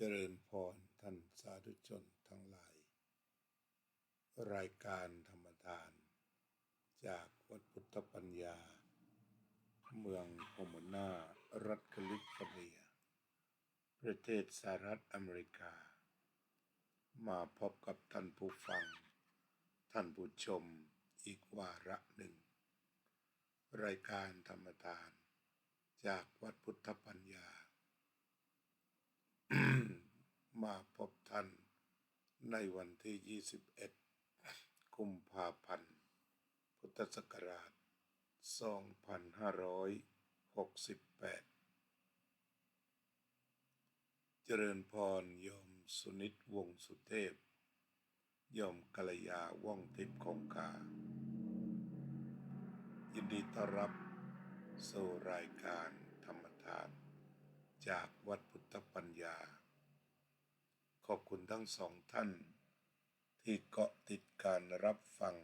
เจริญพรท่านสาธุชนทั้งหลายรายการธรรมทานจากวัดพุทธปัญญาเมืองโฮโมนารัฐแคลิฟอร์เนียประเทศสหรัฐอเมริกามาพบกับท่านผู้ฟังท่านผู้ชมอีกวาระหนึ่งรายการธรรมทานจากวัดพุทธปัญญา มาพบท่านในวันที่21กุมภาพันธ์พุทธศักราช2568เจริญพรโยมสุนิตวงศ์สุเทพโยมกัลยาว่องทิพย์คงคายินดีต้อนรับสู่รายการธรรมทานจากวัดพุทธปัญญาขอบคุณทั้งสองท่านที่เกาะติดการรับฟัง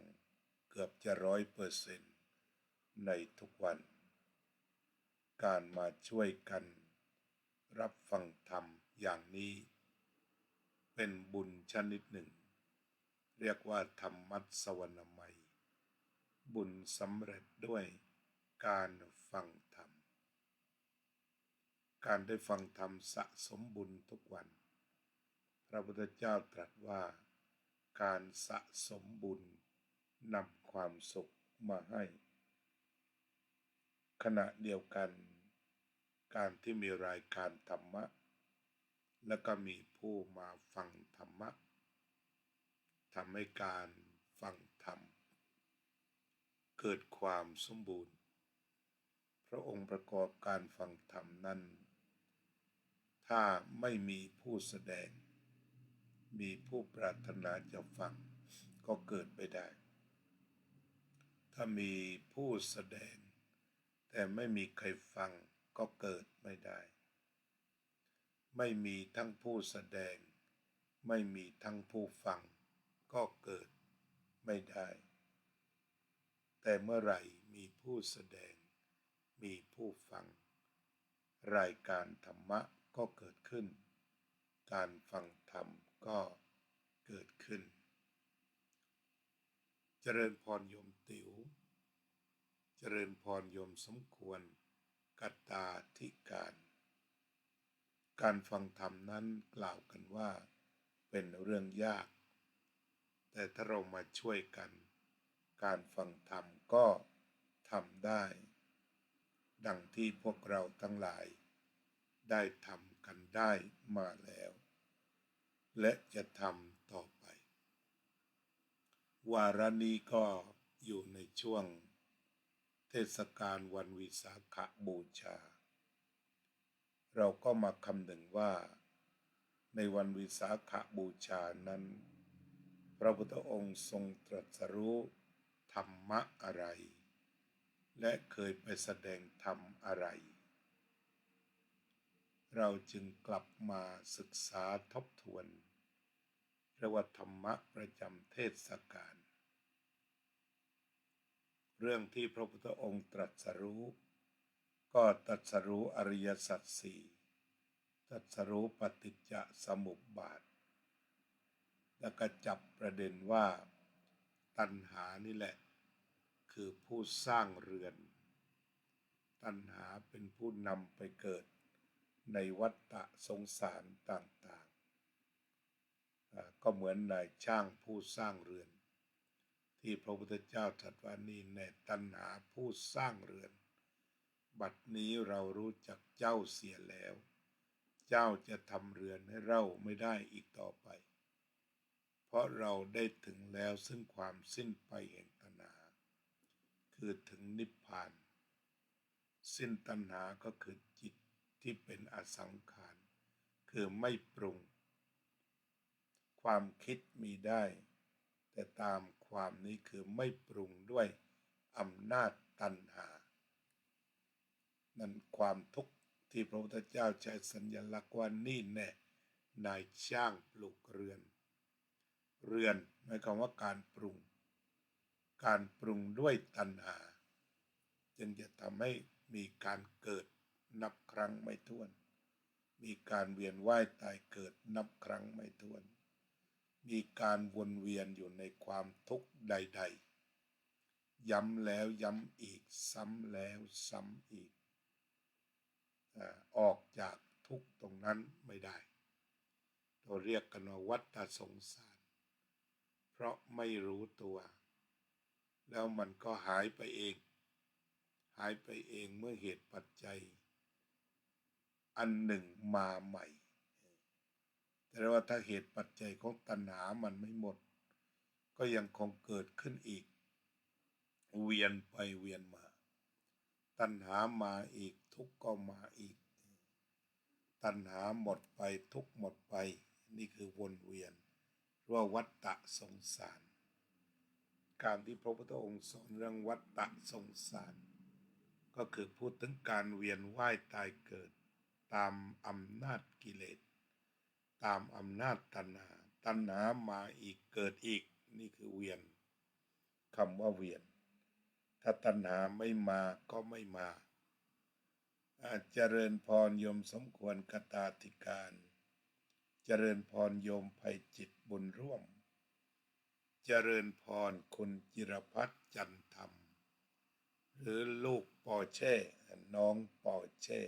เกือบจะ100%ในทุกวันการมาช่วยกันรับฟังธรรมอย่างนี้เป็นบุญชนิดหนึ่งเรียกว่าธรรมัสสวนามัยบุญสำเร็จด้วยการฟังธรรมการได้ฟังธรรมสะสมบุญทุกวันพระพุทธเจ้าตรัสว่าการสะสมบุญนำความสุขมาให้ขณะเดียวกันการที่มีรายการธรรมะและก็มีผู้มาฟังธรรมะทำให้การฟังธรรมเกิดความสมบูรณ์พระองค์ประกอบการฟังธรรมนั้นถ้าไม่มีผู้แสดงมีผู้ปรารถนาจะฟังก็เกิดไม่ได้ถ้ามีผู้แสดงแต่ไม่มีใครฟังก็เกิดไม่ได้ไม่มีทั้งผู้แสดงไม่มีทั้งผู้ฟังก็เกิดไม่ได้แต่เมื่อไหร่มีผู้แสดงมีผู้ฟังรายการธรรมะก็เกิดขึ้นการฟังธรรมก็เกิดขึ้นเจริญพรโยมติ๋วเจริญพรโยมสมควรกัตตาธิการฟังธรรมนั้นกล่าวกันว่าเป็นเรื่องยากแต่ถ้าเรามาช่วยกันการฟังธรรมก็ทำได้ดังที่พวกเราทั้งหลายได้ทำกันได้มาแล้วและจะทำต่อไปวาระนี้ก็อยู่ในช่วงเทศกาลวันวิสาขบูชาเราก็มาคำนึงว่าในวันวิสาขบูชานั้นพระพุทธองค์ทรงตรัสรู้ธรรมะอะไรและเคยไปแสดงธรรมอะไรเราจึงกลับมาศึกษาทบทวนเรียกว่าธรรมะประจำเทศกาลเรื่องที่พระพุทธองค์ตรัสรู้ก็ตรัสรู้อริยสัจสี่ตรัสรู้ปฏิจจสมุปบาทแล้วก็จับประเด็นว่าตัณหานี่แหละคือผู้สร้างเรือนตัณหาเป็นผู้นำไปเกิดในวัฏฏะสงสารต่างๆก็เหมือนนายช่างผู้สร้างเรือนที่พระพุทธเจ้าตรัสว่านี่แน่ตัณหาผู้สร้างเรือนบัดนี้เรารู้จักเจ้าเสียแล้วเจ้าจะทำเรือนให้เราไม่ได้อีกต่อไปเพราะเราได้ถึงแล้วซึ่งความสิ้นไปแห่งตัณหาคือถึงนิพพานสิ้นตัณหาก็คือจิตที่เป็นอสังขารคือไม่ปรุงความคิดมีได้แต่ตามความนี้คือไม่ปรุงด้วยอำนาจตัณหานั่นความทุกข์ที่พระพุทธเจ้าใช้สัญลักษณ์ว่านี่แน่นายช่างปลูกเรือนหมายความว่าการปรุงด้วยตัณหาจึงจะทำให้มีการเกิดนับครั้งไม่ถ้วน มีการเวียนว่ายตายเกิดนับครั้งไม่ถ้วนมีการวนเวียนอยู่ในความทุกข์ใดๆย้ำแล้วย้ำอีกซ้ำแล้วซ้ำอีกออกจากทุกข์ตรงนั้นไม่ได้เราเรียกกันว่าวัฏสงสารเพราะไม่รู้ตัวแล้วมันก็หายไปเองเมื่อเหตุปัจจัยอันหนึ่งมาใหม่แต่ว่าถ้าเหตุปัจจัยของตัณหามันไม่หมดก็ยังคงเกิดขึ้นอีกเวียนไปเวียนมาตัณหามาอีกทุกข์ก็มาอีกตัณหาหมดไปทุกข์หมดไปนี่คือวนเวียนเรียกว่าวัฏฏะสงสารการที่พระพุทธองค์สอนเรื่องวัฏฏะสงสารก็คือพูดถึงการเวียนว่ายตายเกิดตามอำนาจกิเลสตามอำนาจตัณหามาอีกเกิดอีกนี่คือเวียนคำว่าเวียนถ้าตัณหาไม่มาก็ไม่มาเจริญพรโยมสมควรกตาธิการเจริญพรโยมไพจิตบุญร่วมเจริญพรคุณจิรพัฒน์จันธรรมหรือลูกปอเช่น้องปอเช่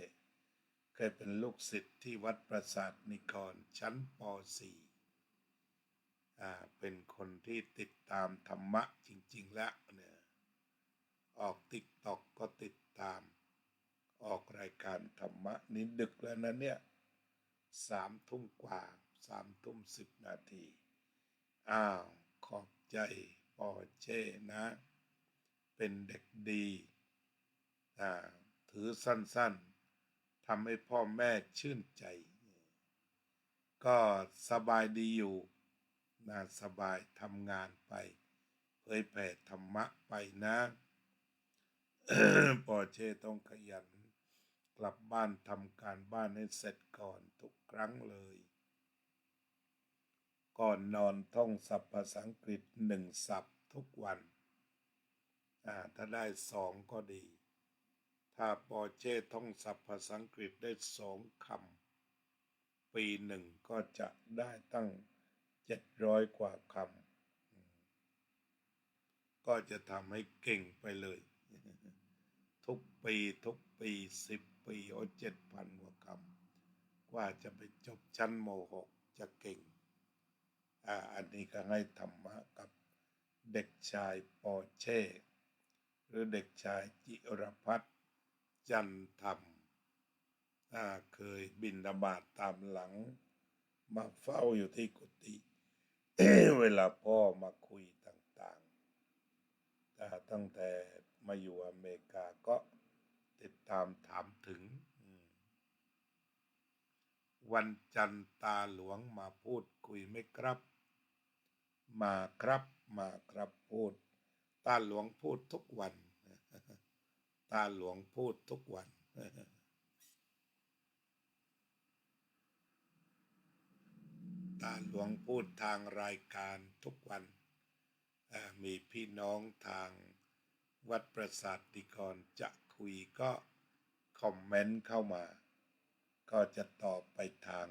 เคยเป็นลูกศิษย์ที่วัดปราสาทนิกรชั้นป .4 เป็นคนที่ติดตามธรรมะจริงๆแล้วเนี่ยออกติ๊กต็อกก็ติดตามออกรายการธรรมะนี่ดึกแล้วนะเนี่ย3 ทุ่มกว่า3 ทุ่ม 10 นาทีขอบใจปอเช่นะเป็นเด็กดีถือสั้นๆทำให้พ่อแม่ชื่นใจก็สบายดีอยู่สบายทำงานไปเผยแผ่ธรรมะไปนะ ปอเช่ต้องขยันกลับบ้านทำการบ้านให้เสร็จก่อนทุกครั้งเลยก่อนนอนท่องศัพท์ภาษาอังกฤษ1 ศัพท์ทุกวันถ้าได้2ก็ดีถ้าปอเช่ท่องศัพท์ภาษาอังกฤษได้2 คำปีหนึ่งก็จะได้ตั้ง700 กว่าคำก็จะทำให้เก่งไปเลยทุกปี10 ปี7,000 กว่าคำกว่าจะไปจบชั้นม.6 จะเก่งอันนี้ก็ให้ธรรมะกับเด็กชายปอเช่หรือเด็กชายจิรพัฒน์จันธรรมเคยบิณฑบาตตามหลังมาเฝ้าอยู่ที่กุฏิ เวลาพ่อมาคุยต่างๆตั้งแต่มาอยู่อเมริกาก็ติดตามถามถึงวันจันทร์ตาหลวงมาพูดคุยไหมครับมาครับพูดตาหลวงพูดทุกวันตาหลวงพูดทุกวันตาหลวงพูดทางรายการทุกวันมีพี่น้องทางวัดประสาทนิกรจะคุยก็คอมเมนต์เข้ามาก็จะตอบไปทาง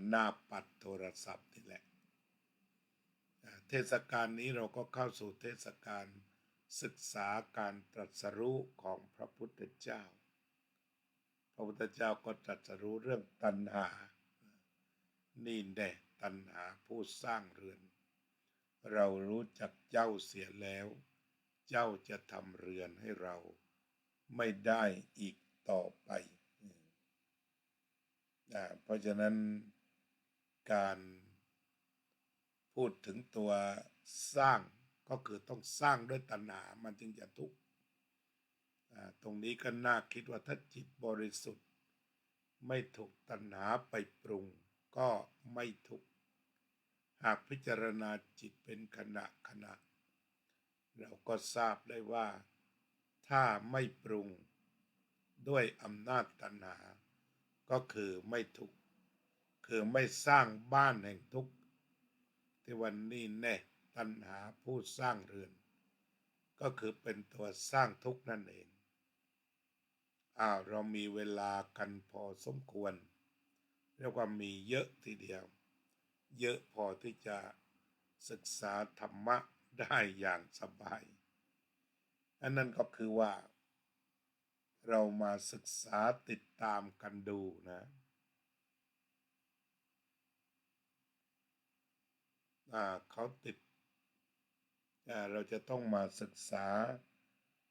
หน้าปัดโทรศัพท์นี่แหละเทศกาลนี้เราก็เข้าสู่เทศกาลศึกษาการตรัสรู้ของพระพุทธเจ้าพระพุทธเจ้าก็ตรัสรู้เรื่องตัณหานี่แน่ตัณหาผู้สร้างเรือนเรารู้จักเจ้าเสียแล้วเจ้าจะทำเรือนให้เราไม่ได้อีกต่อไปเพราะฉะนั้นการพูดถึงตัวสร้างก็คือต้องสร้างด้วยตัณหามันจึงจะทุกข์ตรงนี้ก็น่าคิดว่าถ้าจิตบริสุทธิ์ไม่ถูกตัณหาไปปรุงก็ไม่ทุกข์หากพิจารณาจิตเป็นขณะเราก็ทราบได้ว่าถ้าไม่ปรุงด้วยอำนาจตัณหาก็คือไม่ทุกข์คือไม่สร้างบ้านแห่งทุกข์ที่วันนี้แน่ตัณหาผู้สร้างเรือนก็คือเป็นตัวสร้างทุกข์นั่นเอง เรามีเวลากันพอสมควรเรียกว่ามีเยอะทีเดียวเยอะพอที่จะศึกษาธรรมะได้อย่างสบายอันนั้นก็คือว่าเรามาศึกษาติดตามกันดูนะเขาติดเราจะต้องมาศึกษา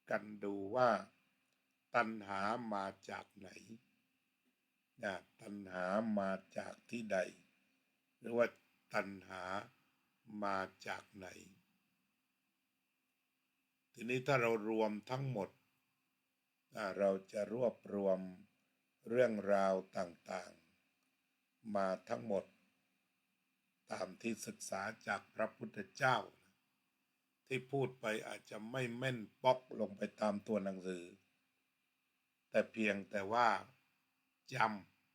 กันดูว่าตัณหามาจากไหนตัณหามาจากที่ใดหรือว่าตัณหามาจากไหนทีนี้ถ้าเรารวมทั้งหมดเราจะรวบรวมเรื่องราวต่างๆมาทั้งหมดตามที่ศึกษาจากพระพุทธเจ้าที่พูดไปอาจจะไม่แม่นป๊อกลงไปตามตัวหนังสือแต่เพียงแต่ว่าจ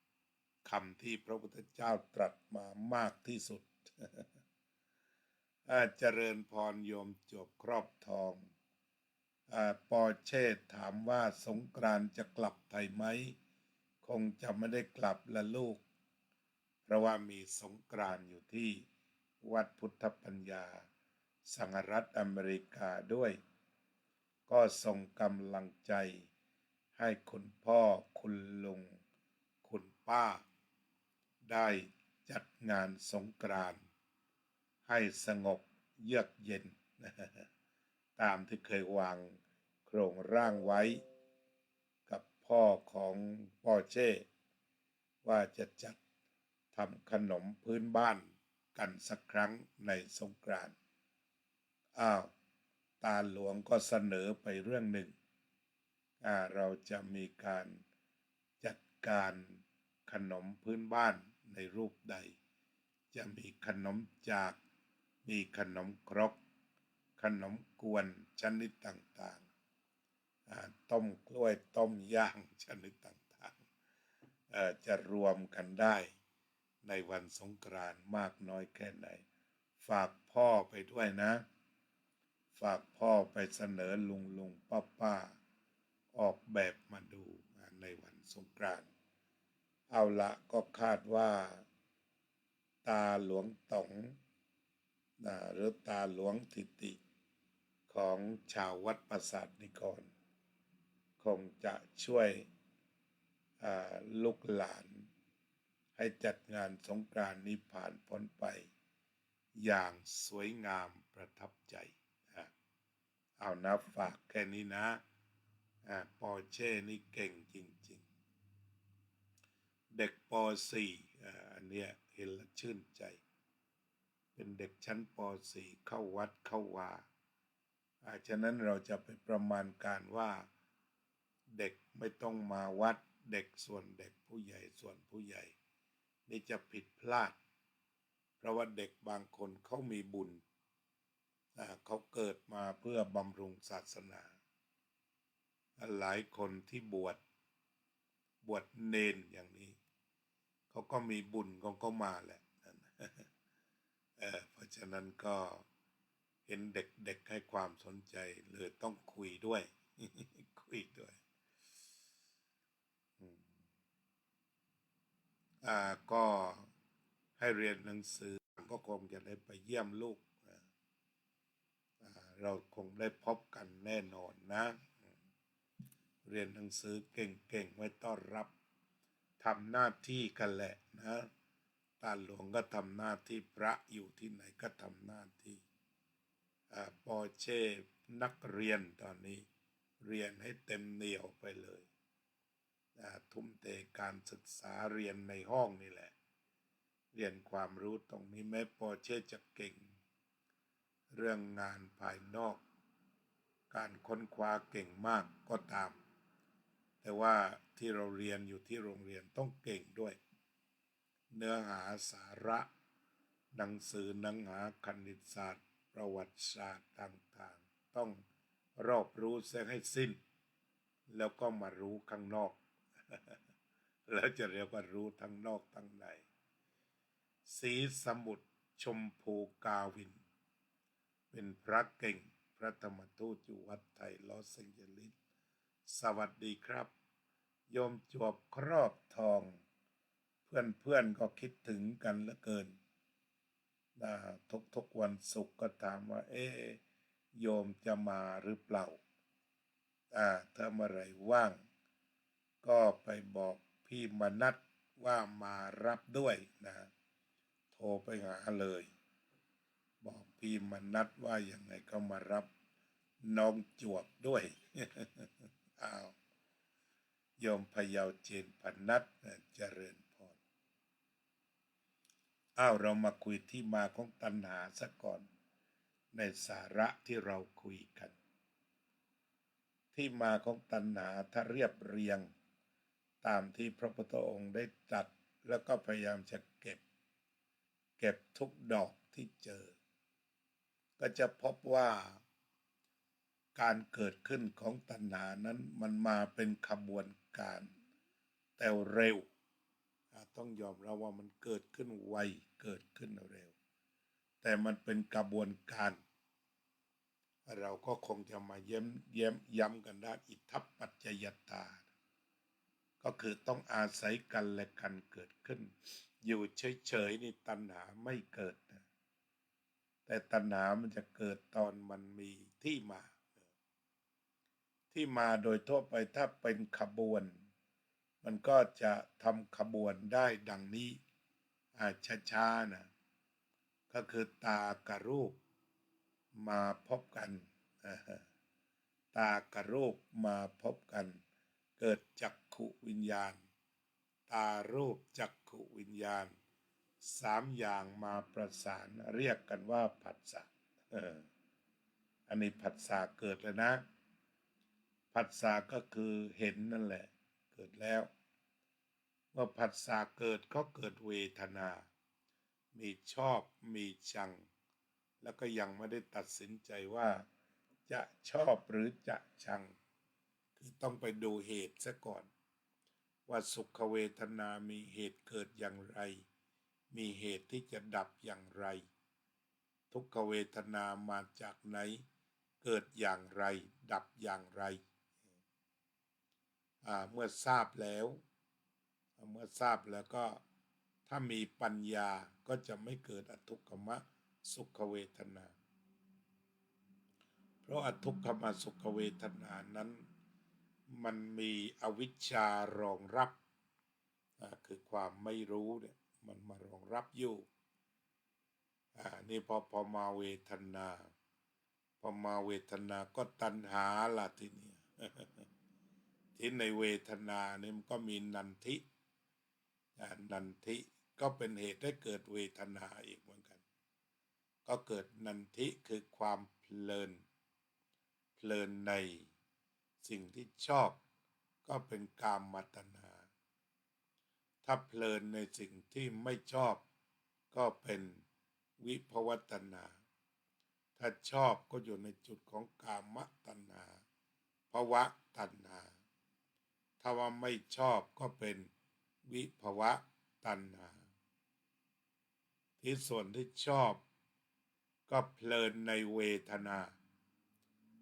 ำคำที่พระพุทธเจ้าตรัสมามากที่สุดเจริญพรโยมจบครอบทองปอเช่ถามว่าสงกรานต์จะกลับไทยไหมคงจะไม่ได้กลับละลูกเพราะว่ามีสงกรานต์อยู่ที่วัดพุทธปัญญาสหรัฐอเมริกาด้วยก็ส่งกำลังใจให้คุณพ่อคุณลุงคุณป้าได้จัดงานสงกรานต์ให้สงบเยือกเย็นตามที่เคยวางโครงร่างไว้กับพ่อของปอเช่ว่าจะจัดทำขนมพื้นบ้านกันสักครั้งในสงกรานต์ตาหลวงก็เสนอไปเรื่องหนึ่งเราจะมีการจัดการขนมพื้นบ้านในรูปใดจะมีขนมจากมีขนมครกขนมกวนชนิดต่างๆต้มกล้วยต้มย่างชนิดต่างๆจะรวมกันได้ในวันสงกรานต์มากน้อยแค่ไหนฝากพ่อไปด้วยนะฝากพ่อไปเสนอลุงป้าออกแบบมาดูในวันสงกรานต์เอาละก็คาดว่าตาหลวงต๋องหรือตาหลวงทิติของชาววัดปราสาทนิกรคงจะช่วยลูกหลานให้จัดงานสงกรานต์นี้ผ่านพ้นไปอย่างสวยงามประทับใจเอานะฝากแค่นี้นะปอเช่นี่เก่งจริงๆเด็กป .4 อันเนี้ยเห็นแล้วชื่นใจเป็นเด็กชั้นป .4 เข้าวัดเข้าวาฉะนั้นเราจะไปประมาณการว่าเด็กไม่ต้องมาวัดเด็กส่วนเด็กผู้ใหญ่ส่วนผู้ใหญ่นี่จะผิดพลาดเพราะว่าเด็กบางคนเขามีบุญเขาเกิดมาเพื่อบำรุงศาสนาหลายคนที่บวชเนนอย่างนี้เขาก็มีบุญของเขามาแหละเพราะฉะนั้นก็เห็นเด็กๆให้ความสนใจเลยต้องคุยด้วย คุยด้วยก็ให้เรียนหนังสือก็คงจะได้ไปเยี่ยมลูกเราคงได้พบกันแน่นอนนะเรียนหนังสือเก่งๆไว้ต้อนรับทำหน้าที่กันแหละนะตาหลวงก็ทำหน้าที่พระอยู่ที่ไหนก็ทำหน้าที่ปอเช่นักเรียนตอนนี้เรียนให้เต็มเหนี่ยวไปเลยทุ่มเทการศึกษาเรียนในห้องนี่แหละเรียนความรู้ตรงนี้แม้ปอเช่จะเก่งเรื่องงานภายนอกการค้นคว้าเก่งมากก็ตามแต่ว่าที่เราเรียนอยู่ที่โรงเรียนต้องเก่งด้วยเนื้อหาสาระหนังสือเนื้อหาคณิตศาสตร์ประวัติศาสตร์ต่างๆต้องรอบรู้เสียให้สิ้นแล้วก็มารู้ข้างนอก แล้วจะเรียกว่ารู้ทั้งนอกทั้งในศรีสมุทรชมพูกาวินเป็นพระเก่งพระธรรมทูตอยู่วัดไทยลอสแองเจลิสสวัสดีครับ โยมจวบครอบทอง เพื่อนก็คิดถึงกันเหลือเกินทุกวันศุกร์ก็ถามว่าโยมจะมาหรือเปล่าถ้าเมื่อไหร่ว่าง ก็ไปบอกพี่มนัสว่ามารับด้วยนะโทรไปหาเลย บอกพี่มนัสว่ายังไงก็มารับน้องจวบด้วย อ้าวโยมพยาวเจนพนัสเจริญพรเรามาคุยที่มาของตัณหาซะก่อนในสาระที่เราคุยกัน ที่มาของตัณหาถ้าเรียบเรียงตามที่พระพุทธองค์ได้ตรัสแล้วก็พยายามจะเก็บทุกดอกที่เจอ ก็จะพบว่าการเกิดขึ้นของตัณหานั้นมันมาเป็นขบวนการแต่เร็วต้องยอมรับว่ามันเกิดขึ้นไวเกิดขึ้นเร็วแต่มันเป็นกระบวนการเราก็คงจะมาย้ำกันได้อิทธัปปัจจยตาก็คือต้องอาศัยกันและกันเกิดขึ้นอยู่เฉยๆนี่ตัณหาไม่เกิดนะแต่ตัณหามันจะเกิดตอนมันมีที่มาโดยทั่วไปถ้าเป็นขบวนมันก็จะทำขบวนได้ดังนี้ช้าๆนะก็คือตากับรูปมาพบกันตากับรูปมาพบกันเกิดจักขุวิญญาณตารูปจักขุวิญญาณ3อย่างมาประสานเรียกกันว่าผัสสะอันนี้ผัสสะเกิดแล้วนะผัสสะก็คือเห็นนั่นแหละเกิดแล้วเมื่อผัสสะเกิดก็เกิดเวทนามีชอบมีชังแล้วก็ยังไม่ได้ตัดสินใจว่าจะชอบหรือจะชังคือต้องไปดูเหตุซะก่อนว่าสุขเวทนามีเหตุเกิดอย่างไรมีเหตุที่จะดับอย่างไรทุกขเวทนามาจากไหนเกิดอย่างไรดับอย่างไรเมื่อทราบแล้วก็ถ้ามีปัญญาก็จะไม่เกิดอทุกขมสุขเวทนาเพราะอทุกขมสุขเวทนานั้นมันมีอวิชชารองรับคือความไม่รู้เนี่ยมันมารองรับอยู่นี่พอมาเวทนาก็ตัณหาล่ะทีนี้ที่ในเวทนาเนี่ยมันก็มีนันทิก็เป็นเหตุให้เกิดเวทนาอีกเหมือนกันก็เกิดนันทิคือความเพลินในสิ่งที่ชอบก็เป็นกามตัณหาถ้าเพลินในสิ่งที่ไม่ชอบก็เป็นวิภวตัณหาถ้าชอบก็อยู่ในจุดของกามตัณหาภวะตัณหาถ้าว่าไม่ชอบก็เป็นวิภวะตัณหาที่ส่วนที่ชอบก็เพลินในเวทนา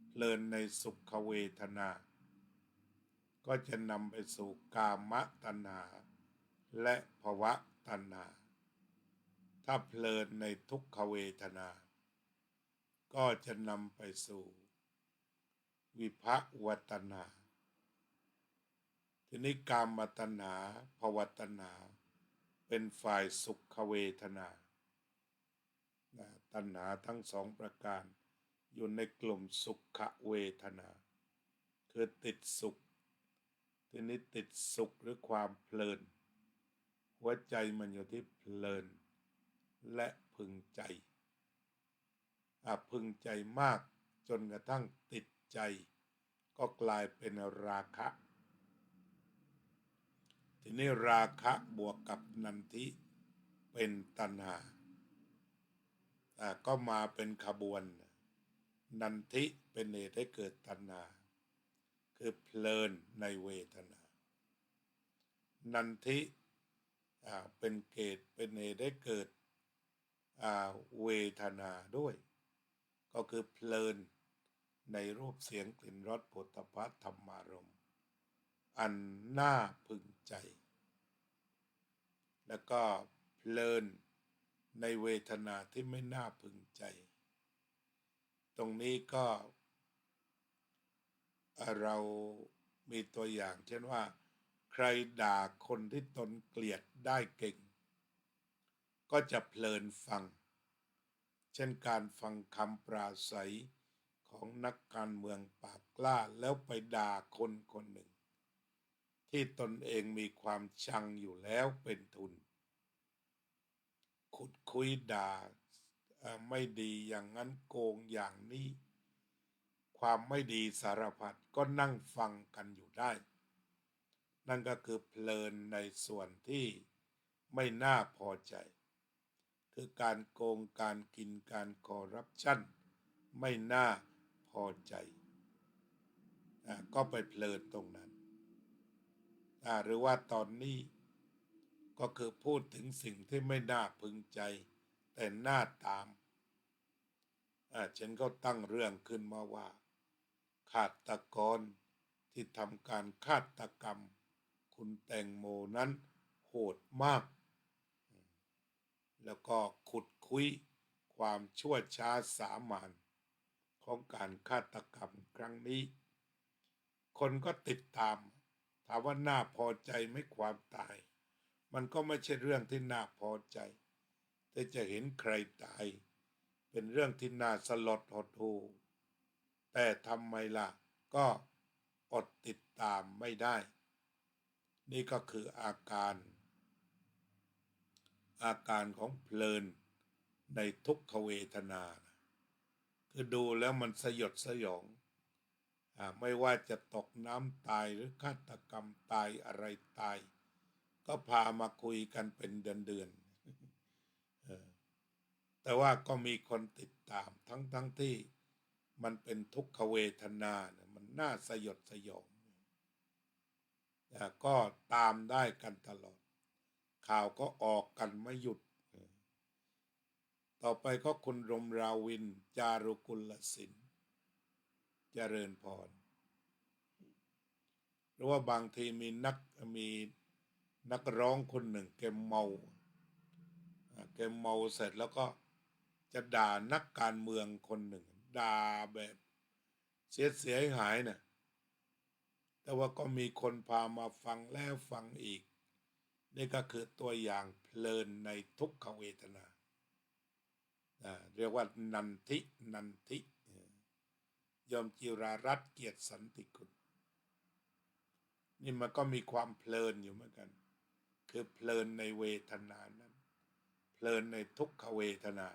เพลินในสุขเวทนาก็จะนำไปสู่กามตัณหาและภวะตัณหาถ้าเพลินในทุกขเวทนาก็จะนำไปสู่วิภวตัณหาทีนี้กามตัณหาภวตัณหาเป็นฝ่ายสุขเวทนาตัณหาทั้ง2ประการอยู่ในกลุ่มสุขเวทนาคือติดสุขทีนี้ติดสุขหรือความเพลินหัวใจมันอยู่ที่เพลินและพึงใจพึงใจมากจนกระทั่งติดใจก็กลายเป็นราคะทีนี้ราคะบวกกับนันทิเป็นตัณหาก็มาเป็นขบวนนันทิเป็นเหตุให้เกิดตัณหาคือเพลินในเวทนานันทิเป็นเหตุให้เกิดเวทนาด้วยก็คือเพลินในรูปเสียงกลิ่นรสโผฏฐัพพะธรรมารมณ์ อันน่าพึงใจแล้วก็เพลินในเวทนาที่ไม่น่าพึงใจตรงนี้ก็เรามีตัวอย่างเช่นว่าใครด่าคนที่ตนเกลียดได้เก่งก็จะเพลินฟังเช่นการฟังคำปราศัยของนักการเมืองปากกล้าแล้วไปด่าคนคนหนึ่งที่ตนเองมีความชังอยู่แล้วเป็นทุนขุดคุยด่าไม่ดีอย่างนั้นโกงอย่างนี้ความไม่ดีสารพัดก็นั่งฟังกันอยู่ได้นั่นก็คือเพลินในส่วนที่ไม่น่าพอใจคือการโกงการกินการคอร์รัปชันไม่น่าพอใจก็ไปเพลินตรงนั้นหรือว่าตอนนี้ก็คือพูดถึงสิ่งที่ไม่น่าพึงใจแต่น่าตามฉันก็ตั้งเรื่องขึ้นมาว่าฆาตกรที่ทำการฆาตกรรมคุณแตงโมนั้นโหดมากแล้วก็ขุดคุยความชั่วช้าสามัญของการฆาตกรรมครั้งนี้คนก็ติดตามถามว่าน่าพอใจไหมความตายมันก็ไม่ใช่เรื่องที่น่าพอใจแต่จะเห็นใครตายเป็นเรื่องที่น่าสลดหดหู่แต่ทำไมล่ะก็อดติดตามไม่ได้นี่ก็คืออาการของเพลินในทุกขเวทนาคือดูแล้วมันสยดสยองไม่ว่าจะตกน้ำตายหรือฆาตกรรมตายอะไรตายก็พามาคุยกันเป็นเดือนแต่ว่าก็มีคนติดตามทั้งที่มันเป็นทุกขเวทนาเนี่ยมันน่าสยดสยองก็ตามได้กันตลอดข่าวก็ออกกันไม่หยุดต่อไปก็คุณรมราวินจารุกุลศิลป์เจริญพรหรือว่าบางทีมีนักร้องคนหนึ่งแกเมาเสร็จแล้วก็จะด่านักการเมืองคนหนึ่งด่าแบบเสียหายนะแต่ว่าก็มีคนพามาฟังแล้วฟังอีกนี่ก็คือตัวอย่างเพลินในทุกขเวทนาเรียกว่านันทิยมจิรารัตน์เกียรติสันติกุลนี่มันก็มีความเพลินอยู่เหมือนกันคือเพลินในเวทนานั้นเพลินในทุกขเวทนา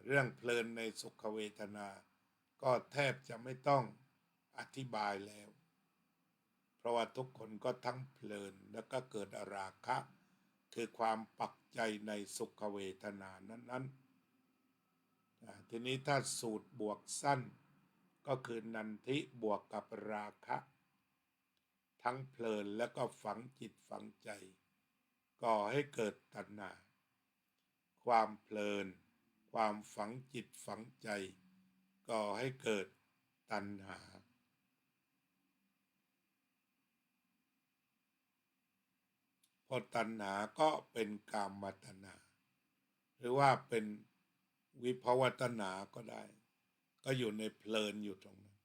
เรื่องเพลินในสุขเวทนาก็แทบจะไม่ต้องอธิบายแล้วเพราะว่าทุกคนก็ทั้งเพลินแล้วก็เกิดราคะคือความปักใจในสุขเวทนานั้นทีนี้ถ้าสูตรบวกสั้นก็คือนันทิบวกกับราคะทั้งเพลินแล้วก็ฝังจิตฝังใจก่อให้เกิดตัณหาความเพลินความฝังจิตฝังใจก่อให้เกิดตัณหาพอตัณหาก็เป็นกามตัณหาหรือว่าเป็นวิภวตัณหาก็ได้ก็อยู่ในเพลินอยู่ตรงนั้น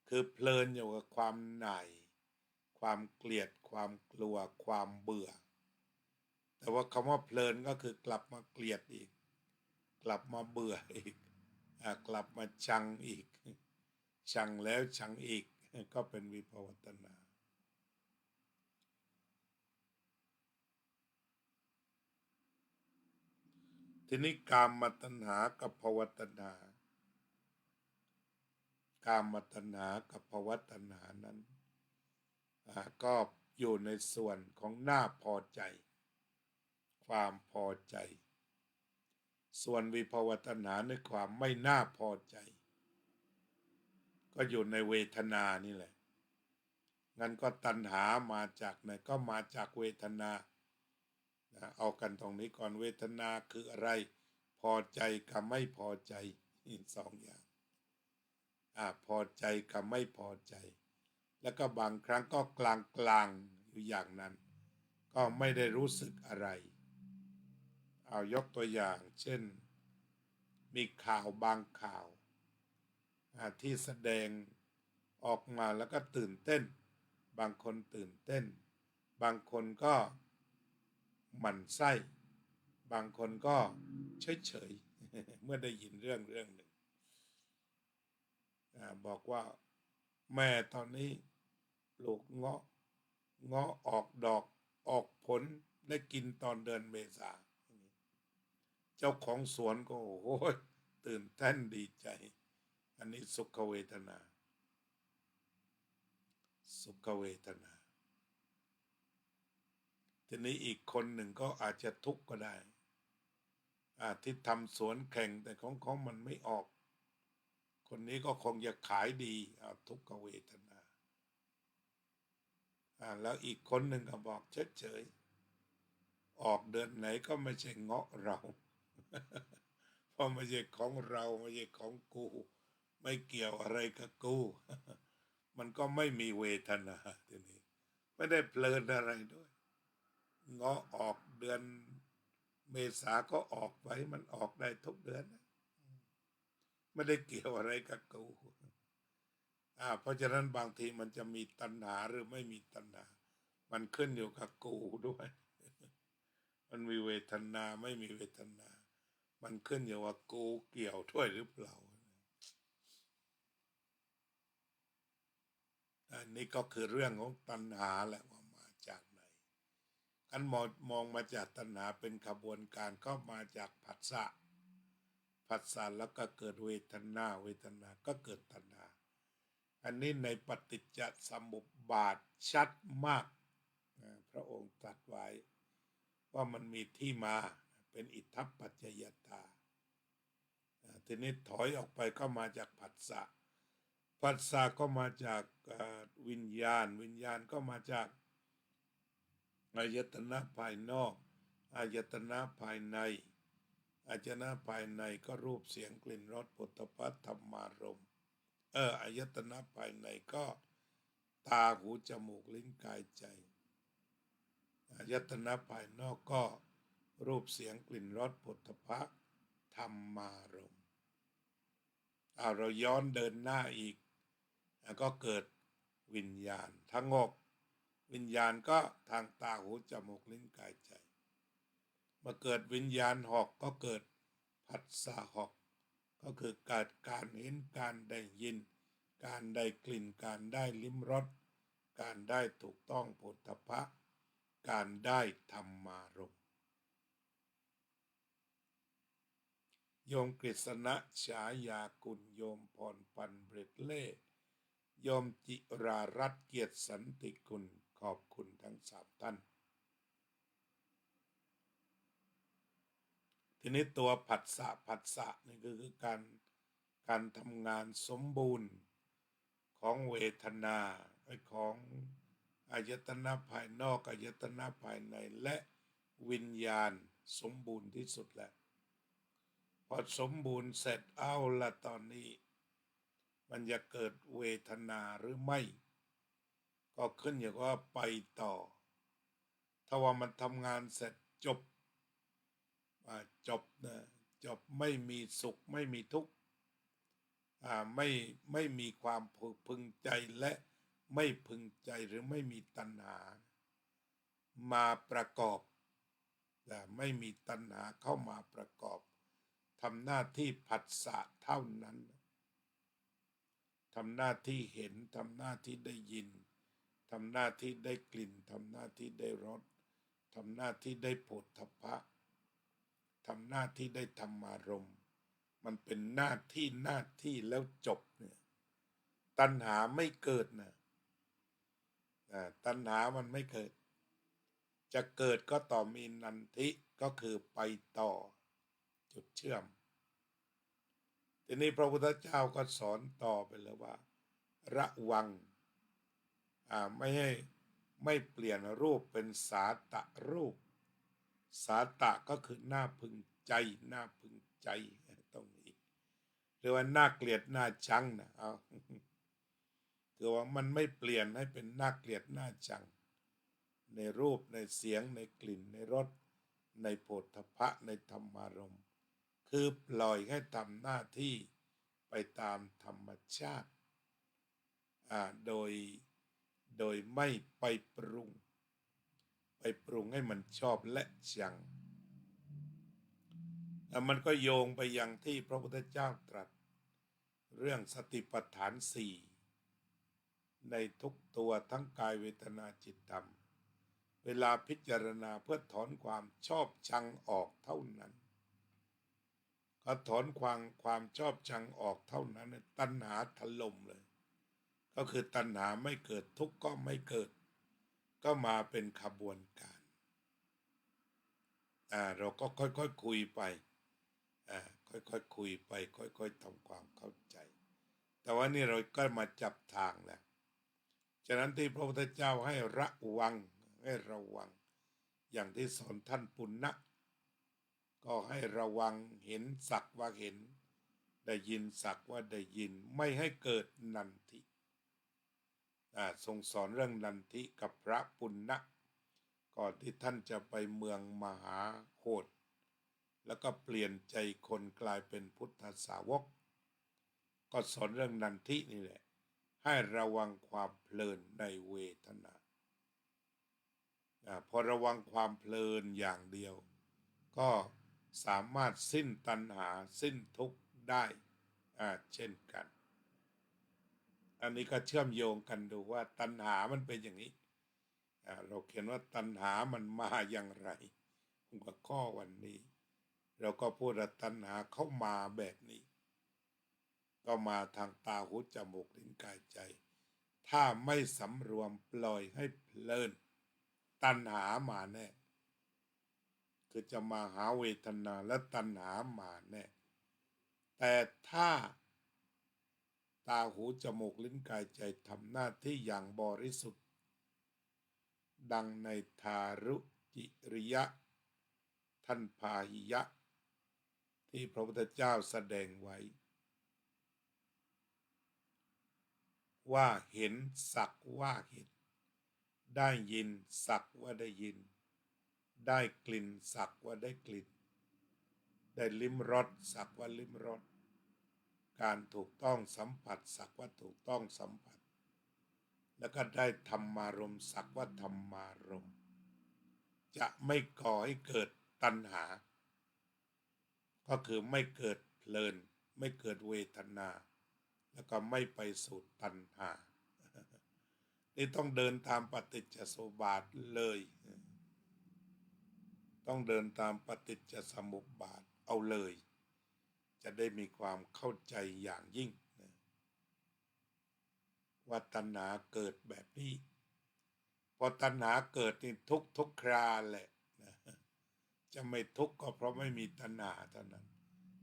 คือเพลินอยู่กับความหน่ายความเกลียดความกลัวความเบื่อแต่ว่าคำว่าเพลินก็คือกลับมาเกลียดอีกกลับมาเบื่ออีกกลับมาชังอีกชังแล้วชังอีกก็เป็นวิภวตัณหาทีนี้กามตัณหากับภวตัณหากามตัณหากับภวตัณหานั้นก็อยู่ในส่วนของน่าพอใจความพอใจส่วนวิภวตัณหาในความไม่น่าพอใจก็อยู่ในเวทนานี่แหละงั้นก็ตัณหามาจากไหนก็มาจากเวทนาเอากันตรงนี้ก่อนเวทนาคืออะไรพอใจกับไม่พอใจสองอย่างพอใจกับไม่พอใจ แล้วก็บางครั้งก็กลางอยู่อย่างนั้นก็ไม่ได้รู้สึกอะไรเอายกตัวอย่างเช่นมีข่าวบางข่าวที่แสดงออกมาแล้วก็ตื่นเต้นบางคนตื่นเต้นบางคนก็หมั่นไส้บางคนก็เฉยๆ เมื่อได้ยินเรื่องหนึ่งบอกว่าแม่ตอนนี้ลูกเงาะออกดอกออกผลได้กินตอนเดือนเมษาเจ้าของสวนก็โอ้โหตื่นเต้นดีใจอันนี้สุขเวทนาทีนี้อีกคนหนึ่งก็อาจจะทุกข์ก็ได้ที่ทำสวนแข่งแต่ของมันไม่ออกคนนี้ก็คงจะขายดีทุกขเวทนาแล้วอีกคนหนึ่งก็บอกเฉยๆออกเดือนไหนก็ไม่ใช่เงาะเรา เพราะไม่ใช่ของเราไม่ใช่ของกูไม่เกี่ยวอะไรกับกู มันก็ไม่มีเวทนาทีนี้ไม่ได้เพลินอะไรด้วยเงาะออกเดือนเมษาก็ออกไปมันออกได้ทุกเดือนนะไม่ได้เกี่ยวอะไรกับกูเพราะฉะนั้นบางทีมันจะมีตัณหาหรือไม่มีตัณหามันขึ้นอยู่กับกูด้วยมันมีเวทนาไม่มีเวทนามันขึ้นอยู่ว่ากูเกี่ยวด้วยหรือเปล่าอันนี้ก็คือเรื่องของตัณหาแหละว่ามาจากไหนกันมองมาจากตัณหาเป็นขบวนการก็มาจากผัสสะแล้วก็เกิดเวทนาก็เกิดตัณหาอันนี้ในปฏิจจสมุปบาทชัดมากพระองค์ตรัสไว้ว่ามันมีที่มาเป็นอิทธัปปัจจยตาทีนี้ถอยออกไปก็มาจากผัสสะก็มาจากวิญญาณก็มาจากอายตนะภายนอกอายตนะภายในอายตนะภายในก็รูปเสียงกลิ่นรสโผฏฐัพพะธรรมารมณ์อายตนะภายในก็ตาหูจมูกลิ้นกายใจอายตนะภายนอกก็รูปเสียงกลิ่นรสโผฏฐัพพะธรรมารมณ์เราย้อนเดินหน้าอีกก็เกิดวิญญาณทั้งวิญญาณก็ทางตาหูจมูกลิ้นกายใจมาเกิดวิญญาณหอกก็เกิดผัสสะหอกก็คือการเห็นการได้ยินการได้กลิ่นการได้ลิ้มรสการได้ถูกต้องโผฏฐัพพะการได้ธรรมารมณ์โยมกฤษณะฉายากุลโยมพรปันเบรดเล่โยมจิรารัตน์เกียรติสันติกุลขอบคุณทั้ง3ท่านทีนี้ตัวผัสสะนี่คือการทำงานสมบูรณ์ของเวทนาของอายตนะภายนอกอายตนะภายในและวิญญาณสมบูรณ์ที่สุดแล้วพอสมบูรณ์เสร็จเอาละตอนนี้มันจะเกิดเวทนาหรือไม่ก็ขึ้นอยู่ว่าไปต่อถ้าว่ามันทำงานเสร็จจบไม่มีสุขไม่มีทุกข์ไม่มีความพึงใจและไม่พึงใจหรือไม่มีตัณหามาประกอบไม่มีตัณหาเข้ามาประกอบทำหน้าที่ผัสสะเท่านั้นทำหน้าที่เห็นทำหน้าที่ได้ยินทำหน้าที่ได้กลิ่นทำหน้าที่ได้รสทำหน้าที่ได้โผฏฐัพพะทำหน้าที่ได้ธรรมารมณ์มันเป็นหน้าที่แล้วจบเนี่ยตัณหาไม่เกิดนะตัณหามันไม่เกิดจะเกิดก็ต่อมีนันทิก็คือไปต่อจุดเชื่อมทีนี้พระพุทธเจ้าก็สอนต่อไปเลยว่าระวังไม่เปลี่ยนรูปเป็นสาตะรูปสาตะก็คือหน้าพึงใจตรงนี้หรือว่าน่าเกลียดน่าชังนะเอา คือว่ามันไม่เปลี่ยนให้เป็นน่าเกลียดน่าชังในรูปในเสียงในกลิ่นในรสในโผฏฐัพพะในธรรมารมณ์คือปล่อยให้ทำหน้าที่ไปตามธรรมชาติโดยไม่ไปปรุงให้มันชอบและชังมันก็โยงไปยังที่พระพุทธเจ้าตรัสเรื่องสติปัฏฐานสี่ในทุกตัวทั้งกายเวทนาจิตธรรมเวลาพิจารณาเพื่อถอนความชอบชังออกเท่านั้นก็ถอนความชอบชังออกเท่านั้นตัณหาถล่มเลยก็คือตัณหาไม่เกิดทุกข์ก็ไม่เกิดก็มาเป็นขบวนการเราก็ค่อยๆคุยไปค่อยๆคุยไปค่อยๆทำความเข้าใจแต่ว่านี่เราก็มาจับทางแล้วฉะนั้นที่พระพุทธเจ้าให้ระวังอย่างที่สอนท่านปุณณะก็ให้ระวังเห็นสักว่าเห็นได้ยินสักว่าได้ยินไม่ให้เกิดนันทิทรงสอนเรื่องนันทิกับพระปุณณะก่อนที่ท่านจะไปเมืองมหาโหดแล้วก็เปลี่ยนใจคนกลายเป็นพุทธสาวกก็สอนเรื่องนันทินี่แหละให้ระวังความเพลินในเวทนาพอระวังความเพลินอย่างเดียวก็สามารถสิ้นตัณหาสิ้นทุกข์ได้เช่นกันอันนี้ก็เชื่อมโยงกันดูว่าตัณหามันเป็นอย่างนี้เราเขียนว่าตัณหามันมาอย่างไรหัวข้อวันนี้เราก็พูดว่าตัณหาเข้ามาแบบนี้ก็มาทางตาหูจมูกลิ้นกายใจถ้าไม่สำรวมปล่อยให้เพลินตัณหามาแน่คือจะมาหาเวทนาและตัณหามาแน่แต่ถ้าตาหูจมูกลิ้นกายใจทำหน้าที่อย่างบริสุทธิ์ดังในทารุจิริยะท่านพาหิยะที่พระพุทธเจ้าแสดงไว้ว่าเห็นสักว่าเห็นได้ยินสักว่าได้ยินได้กลิ่นสักว่าได้กลิ่นได้ลิ้มรสสักว่าลิ้มรสการถูกต้องสัมผัสสักว่าถูกต้องสัมผัสแล้วก็ได้ธรรมารมณ์สักว่าธรรมารมณ์จะไม่ก่อให้เกิดตัณหาก็คือไม่เกิดเพลินไม่เกิดเวทนาแล้วก็ไม่ไปสู่ตัณหานี่ต้องเดินตามปฏิจจสมุปบาทเลยต้องเดินตามปฏิจจสมุปบาทเอาเลยจะได้มีความเข้าใจอย่างยิ่งว่าตัณหาเกิดแบบนี้พอตัณหาเกิดนี่ทุกคราแหละจะไม่ทุกข์ก็เพราะไม่มีตัณหาเท่านั้น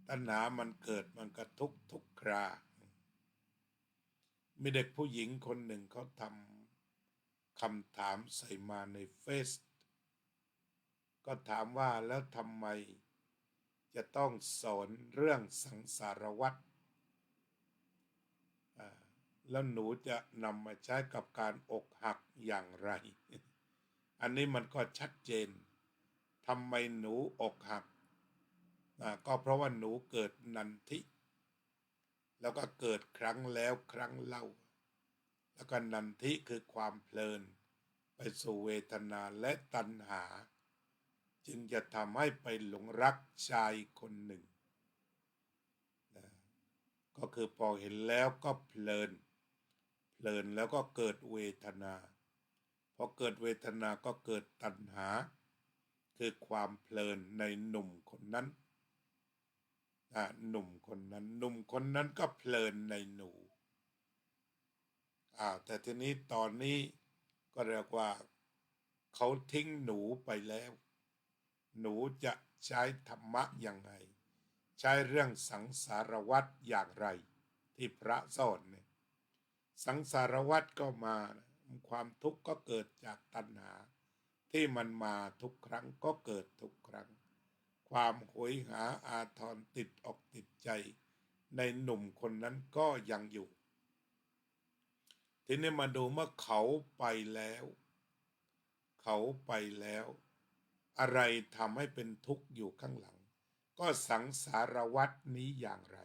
ตัณหามันเกิดมันก็ทุกครามีเด็กผู้หญิงคนหนึ่งเขาทำคำถามใส่มาในเฟซก็ถามว่าแล้วทำไมจะต้องสอนเรื่องสังสารวัฏแล้วหนูจะนำมาใช้กับการอกหักอย่างไรอันนี้มันก็ชัดเจนทำไมหนูอกหักก็เพราะว่าหนูเกิดนันทิแล้วก็เกิดครั้งแล้วครั้งเล่าแล้วก็นันทิคือความเพลินไปสู่เวทนาและตัณหาจึงจะทำให้ไปหลงรักชายคนหนึ่งก็คือพอเห็นแล้วก็เพลินแล้วก็เกิดเวทนาพอเกิดเวทนาก็เกิดตัณหาคือความเพลินในหนุ่มคนนั้นหนุ่มคนนั้นก็เพลินในหนูแต่ทีนี้ตอนนี้ก็เรียกว่าเขาทิ้งหนูไปแล้วหนูจะใช้ธรรมะอย่างไรใช้เรื่องสังสารวัฏอย่างไรที่พระสอนเนี่ยสังสารวัฏก็มาความทุกข์ก็เกิดจากตัณหาที่มันมาทุกครั้งก็เกิดทุกครั้งความโหยหาอาทรติดอกติดใจในหนุ่มคนนั้นก็ยังอยู่ ทีนี้มาดูเมื่อเขาไปแล้ว เขาไปแล้ว อะไรทำให้เป็นทุกข์อยู่ข้างหลัง ก็สังสารวัฏนี้อย่างไร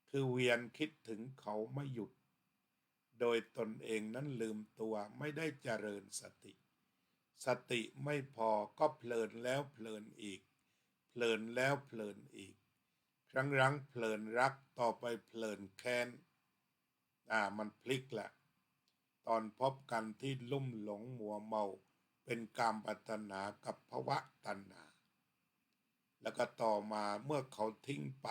คือเวียนคิดถึงเขาไม่หยุด โดยตนเองนั้นลืมตัวไม่ได้เจริญสติ สติไม่พอก็เพลินแล้วเพลินอีก เพลินแล้วเพลินอีก ครั้งรั้งเพลินรักต่อไปเพลินแค้นมันพลิกแหละ ตอนพบกันที่ลุ่มหลงมัวเมาเป็นกามตัณหากับภวะตัณหา แล้วก็ต่อมาเมื่อเขาทิ้งไป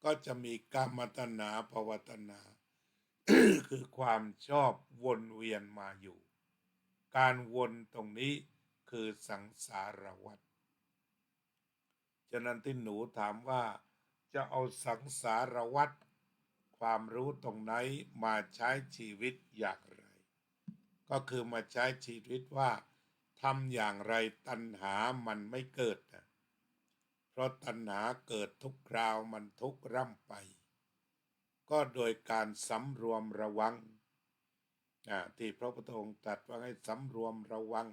ก็จะมีกามตัณหาภวตัณหา คือความชอบวนเวียนมาอยู่ การวนตรงนี้คือสังสารวัฏ ฉะนั้นที่หนูถามว่าจะเอาสังสารวัฏความรู้ตรงไหนมาใช้ชีวิตอย่างไร ก็คือมาใช้ชีวิตว่าทำอย่างไรตัณหามันไม่เกิดนะเพราะตัณหาเกิดทุกคราวมันทุกร่ำไป ก็โดยการสำรวมระวังที่พระพุทธองค์ตรัสว่าให้สำรวมระวัง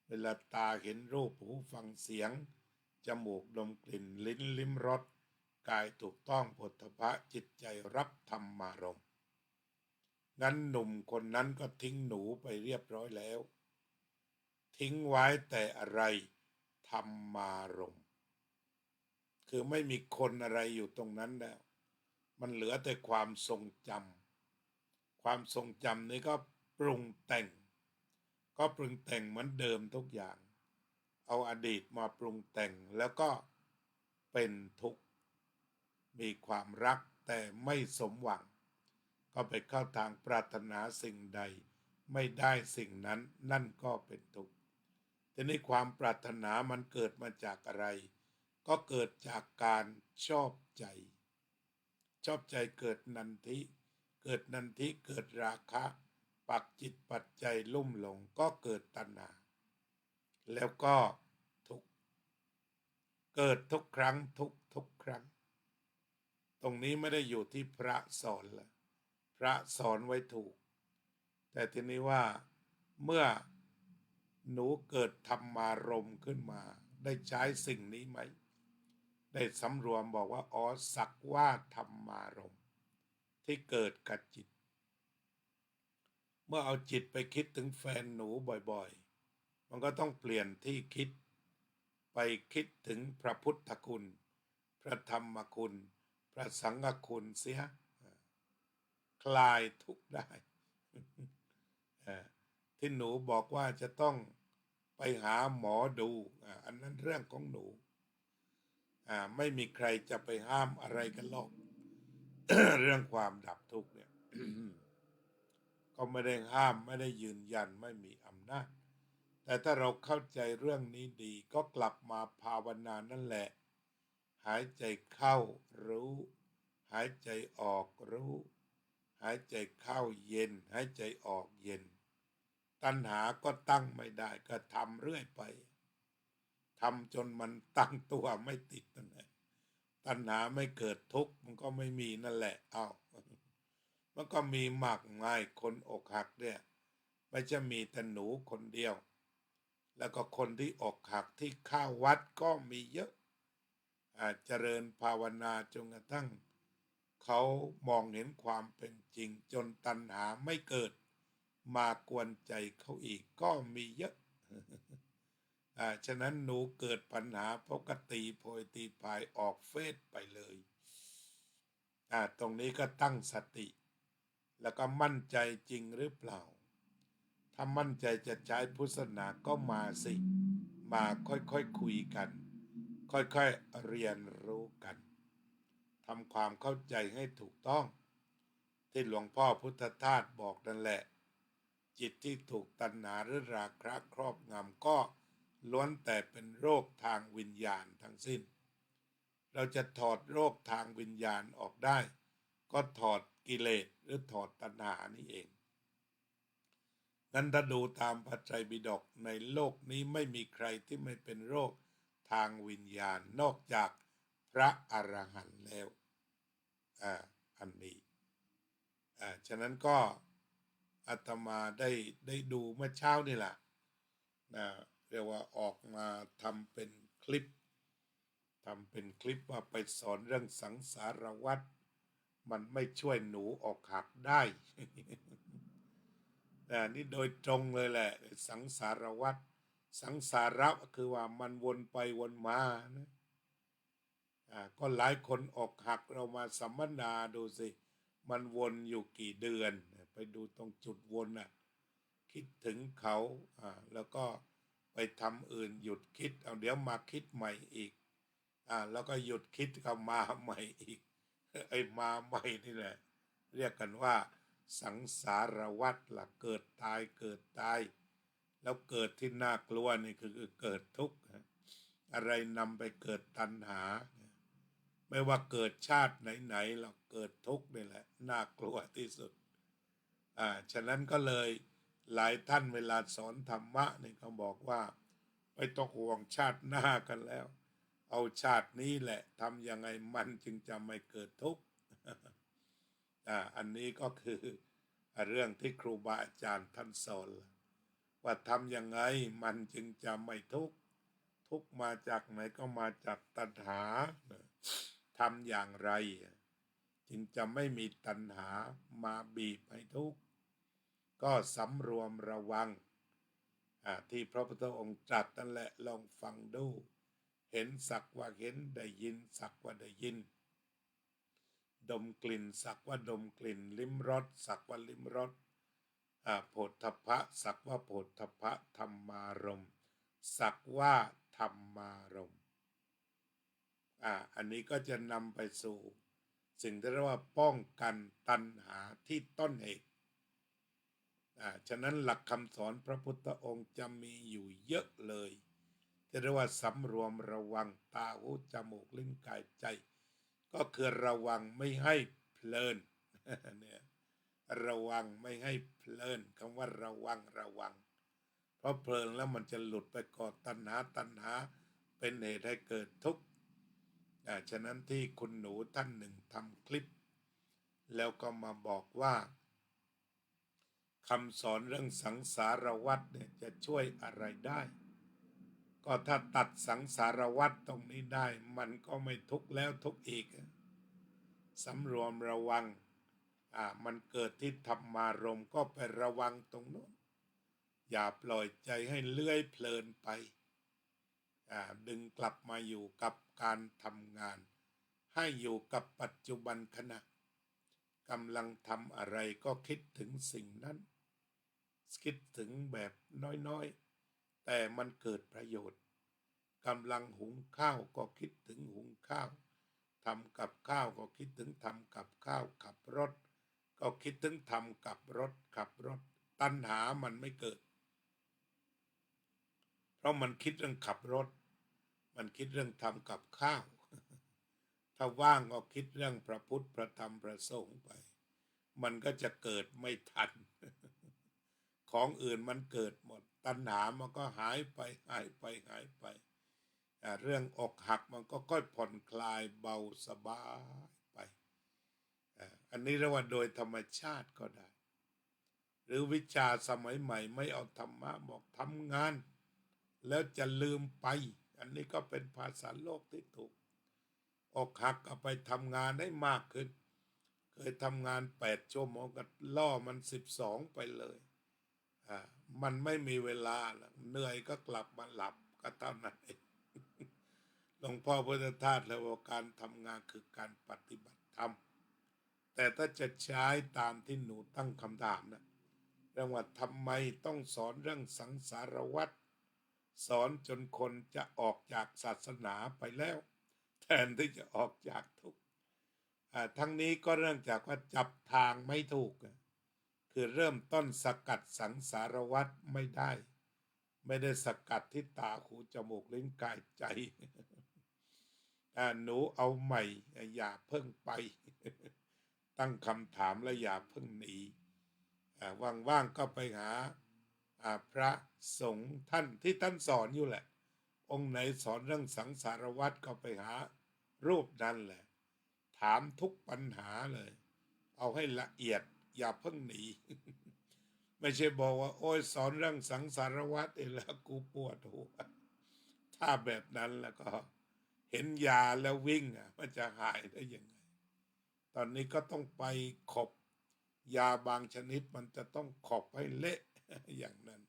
เวลาตาเห็นรูปหูฟังเสียงจมูกดมกลิ่นลิ้นลิ้มรสกายถูกต้องโผฏฐัพพะจิตใจรับธรรมารมณ์งั้นหนุ่มคนนั้นก็ทิ้งหนูไปเรียบร้อยแล้ว ทิ้งไว้แต่อะไรธรรมารมณ์คือไม่มีคนอะไรอยู่ตรงนั้นแล้วมันเหลือแต่ความทรงจำความทรงจำนี้ก็ปรุงแต่งเหมือนเดิมทุกอย่างเอาอดีตมาปรุงแต่งแล้วก็เป็นทุกข์มีความรักแต่ไม่สมหวังก็ไปเข้าทางปรารถนาสิ่งใดไม่ได้สิ่งนั้นนั่นก็เป็นทุกข์ทีนี้ความปรารถนามันเกิดมาจากอะไรก็เกิดจากการชอบใจเกิดนันทิเกิดราคะปักจิตปัจจัยลุ่มหลงก็เกิดตัณหาแล้วก็ทุกข์เกิดทุกครั้งทุกครั้งตรงนี้ไม่ได้อยู่ที่พระสอนละพระสอนไว้ถูกแต่ทีนี้ว่าเมื่อหนูเกิดธรรมารมณ์ขึ้นมาได้ใช้สิ่งนี้ไหมได้สำรวมบอกว่าอ๋อสักว่าธรรมารมณ์ที่เกิดกับจิตเมื่อเอาจิตไปคิดถึงแฟนหนูบ่อยๆมันก็ต้องเปลี่ยนที่คิดไปคิดถึงพระพุทธคุณพระธรรมคุณพระสังฆคุณเสียคลายทุกข์ได้ที่หนูบอกว่าจะต้องไปหาหมอดูอันนั้นเรื่องของหนูไม่มีใครจะไปห้ามอะไรกันหรอก เรื่องความดับทุกข์เนี่ย ก็ไม่ได้ห้ามไม่ได้ยืนยันไม่มีอำนาจแต่ถ้าเราเข้าใจเรื่องนี้ดีก็กลับมาภาวนานั่นแหละหายใจเข้ารู้หายใจออกรู้หายใจเข้าเย็นหายใจออกเย็นตัณหาก็ตั้งไม่ได้ก็ทำเรื่อยไปทำจนมันตั้งตัวไม่ติดนั่นแหละตัณหาไม่เกิดทุกข์มันก็ไม่มีนั่นแหละมันก็มีมากมายคนอกหักเนี่ยไม่ใช่มีแต่หนูคนเดียวแล้วก็คนที่อกหักที่เข้าวัดก็มีเยอะเจริญภาวนาจนกระทั่งเขามองเห็นความเป็นจริงจนตัณหาไม่เกิดมากวนใจเขาอีกก็มีเยอะ ฉะนั้นหนูเกิดปัญหาปกติโพยตีพายออกเฟซไปเลยตรงนี้ก็ตั้งสติแล้วก็มั่นใจจริงหรือเปล่าถ้ามั่นใจจะใช้พุทธศาสนาก็มาสิมาค่อยๆคุยกันค่อยๆเรียนรู้กันทำความเข้าใจให้ถูกต้องที่หลวงพ่อพุทธทาสบอกนั่นแหละจิตที่ถูกตัณหาหรือราคะครอบงำก็ล้วนแต่เป็นโรคทางวิญญาณทั้งสิ้นเราจะถอดโรคทางวิญญาณออกได้ก็ถอดกิเลสหรือถอดตัณหานี่เองงั้นถ้าดูตามพระไตรปิฎกในโลกนี้ไม่มีใครที่ไม่เป็นโรคทางวิญญาณนอกจากพระอรหันต์แล้วอันนี้ ฉะนั้นก็อาตมาได้ดูเมื่อเช้านี่แหละนะเรียกว่าออกมาทำเป็นคลิปว่าไปสอนเรื่องสังสารวัฏมันไม่ช่วยหนูออกหักได้ นี่โดยตรงเลยแหละสังสารวัฏสังสาระคือว่ามันวนไปวนมานะก็หลายคนออกหักเรามาสัมมนาดูสิมันวนอยู่กี่เดือนไปดูตรงจุดวนคิดถึงเขาแล้วก็ไปทำอื่นหยุดคิดเอาเดี๋ยวมาคิดใหม่อีกแล้วก็หยุดคิดก็มาใหม่อีกไอ้มาใหม่นี่แหละเรียกกันว่าสังสารวัฏล่ะเกิดตายเกิดตายแล้วเกิดที่น่ากลัวนี่คือเกิดทุกข์อะไรนำไปเกิดตัณหาไม่ว่าเกิดชาติไหนๆเราเกิดทุกข์นี่แหละน่ากลัวที่สุดฉะนั้นก็เลยหลายท่านเวลาสอนธรรมะนี่เขาบอกว่าไม่ต้องห่วงชาติหน้ากันแล้วเอาชาตินี้แหละทำยังไงมันจึงจะไม่เกิดทุกข์อันนี้ก็คือเรื่องที่ครูบาอาจารย์ท่านสอนว่าทำยังไงมันจึงจะไม่ทุกข์ทุกข์มาจากไหนก็มาจากตัณหาทำอย่างไรจึงจะไม่มีตัณหามาบีบให้ทุกข์ก็สำรวมระวังที่พระพุทธองค์ตรัสนั่นแหละลองฟังดูเห็นสักว่าเห็นได้ยินสักว่าได้ยินดมกลิ่นสักว่าดมกลิ่นลิ้มรสสักว่าลิ้มรสโผฏฐัพพะสักว่าโผฏฐัพพะธรรมารมณ์สักว่าธรรมารมณ์อันนี้ก็จะนำไปสู่สิ่งที่เรียกว่าป้องกันตัณหาที่ต้นเหตุฉะนั้นหลักคำสอนพระพุทธองค์จะมีอยู่เยอะเลยที่เรียกว่าสำรวมระวังตาหูจมูกลิ้นกายใจก็คือระวังไม่ให้เพลินเนี่ยระวังไม่ให้เพลินคำว่าระวังเพราะเพลินแล้วมันจะหลุดไปก่อตัณหาเป็นเหตุให้เกิดทุกข์ฉะนั้นที่คุณหนูท่านหนึ่งทำคลิปแล้วก็มาบอกว่าคำสอนเรื่องสังสารวัฏเนี่ยจะช่วยอะไรได้ก็ถ้าตัดสังสารวัฏตรงนี้ได้มันก็ไม่ทุกข์แล้วทุกข์อีกสำรวมระวังมันเกิดที่ธรรมารมณ์ก็ไประวังตรงนู้นอย่าปล่อยใจให้เลื่อยเพลินไปดึงกลับมาอยู่กับการทำงานให้อยู่กับปัจจุบันขณะกำลังทำอะไรก็คิดถึงสิ่งนั้นคิดถึงแบบน้อยๆแต่มันเกิดประโยชน์กำลังหุงข้าวก็คิดถึงหุงข้าวทำกับข้าวก็คิดถึงทำกับข้าวขับรถก็คิดถึงทำกับรถขับรถตัณหามันไม่เกิดเพราะมันคิดเรื่องขับรถมันคิดเรื่องทำกับข้าวถ้าว่างก็คิดเรื่องพระพุทธพระธรรมพระสงฆ์ไปมันก็จะเกิดไม่ทันของอื่นมันเกิดหมดตัณหามันก็หายไปเรื่องอกหักมันก็ค่อยผ่อนคลายเบาสบายไปอันนี้เรียกว่าโดยธรรมชาติก็ได้หรือวิชาสมัยใหม่ไม่เอาธรรมะบอกทำงานแล้วจะลืมไปอันนี้ก็เป็นภาษาโลกที่ถูกอกหักเอาไปทำงานได้มากขึ้นเคยทำงาน8 ชั่วโมงก็ล่อมัน12ไปเลยมันไม่มีเวลาเหนื่อยก็กลับมาหลับก็เท่านั้นเองหลวงพ่อพุทธทาสเลยว่าการทำงานคือการปฏิบัติธรรมแต่ถ้าจะใช้ตามที่หนูตั้งคำถามนะเรื่องว่าทำไมต้องสอนเรื่องสังสารวัฏสอนจนคนจะออกจากศาสนาไปแล้วแทนที่จะออกจากทุกข์ทั้งนี้ก็เนื่องจากว่าจับทางไม่ถูกคือเริ่มต้นสกัดสังสารวัฏไม่ได้สกัดที่ตาหูจมูกลิ้นกายใจหนูเอาใหม่อย่าเพิ่งไปตั้งคำถามและอย่าเพิ่งหนีว่างๆก็ไปหาพระสงฆ์ท่านที่ท่านสอนอยู่แหละองค์ไหนสอนเรื่องสังสารวัฏก็ไปหารูปนั้นแหละถามทุกปัญหาเลยเอาให้ละเอียด อย่าเพิ่งหนี ไม่ใช่บอกว่าโอ้ยสอนเรื่องสังสารวัฏเองแล้วกูปวดหัวถ้าแบบนั้นแล้วก็เห็นยาแล้ววิ่งมันจะหายได้ยังไงตอนนี้ก็ต้องไปขบยาบางชนิดมันจะต้องขบให้เละ อย่างนั้น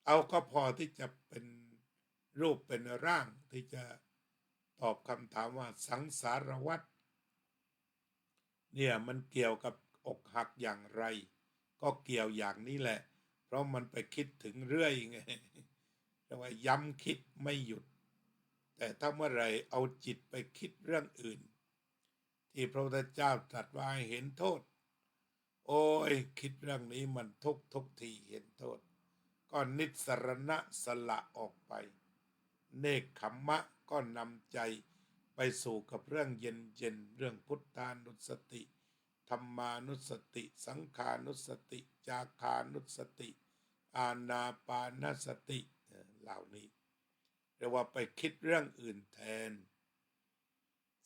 เอาก็พอที่จะเป็นรูปเป็นร่างที่จะตอบคำถามว่าสังสารวัฏเนี่ยมันเกี่ยวกับอกหักอย่างไรก็เกี่ยวอย่างนี้แหละเพราะมันไปคิดถึงเรื่อยไงเรียกว่าย้ำคิดไม่หยุดแต่ถ้าเมื่อไรเอาจิตไปคิดเรื่องอื่นที่พระพุทธเจ้าตรัสว่าให้เห็นโทษโอ้ยคิดเรื่องนี้มันทุกทีเห็นโทษก็นิสรณะสละออกไปเนกขัมมะก็นำใจไปสู่กับเรื่องเย็นเรื่องพุทธานุสติธรรมานุสติสังขานุสติจาคานุสติอานาปานสติเหล่านี้เรียกว่าไปคิดเรื่องอื่นแทน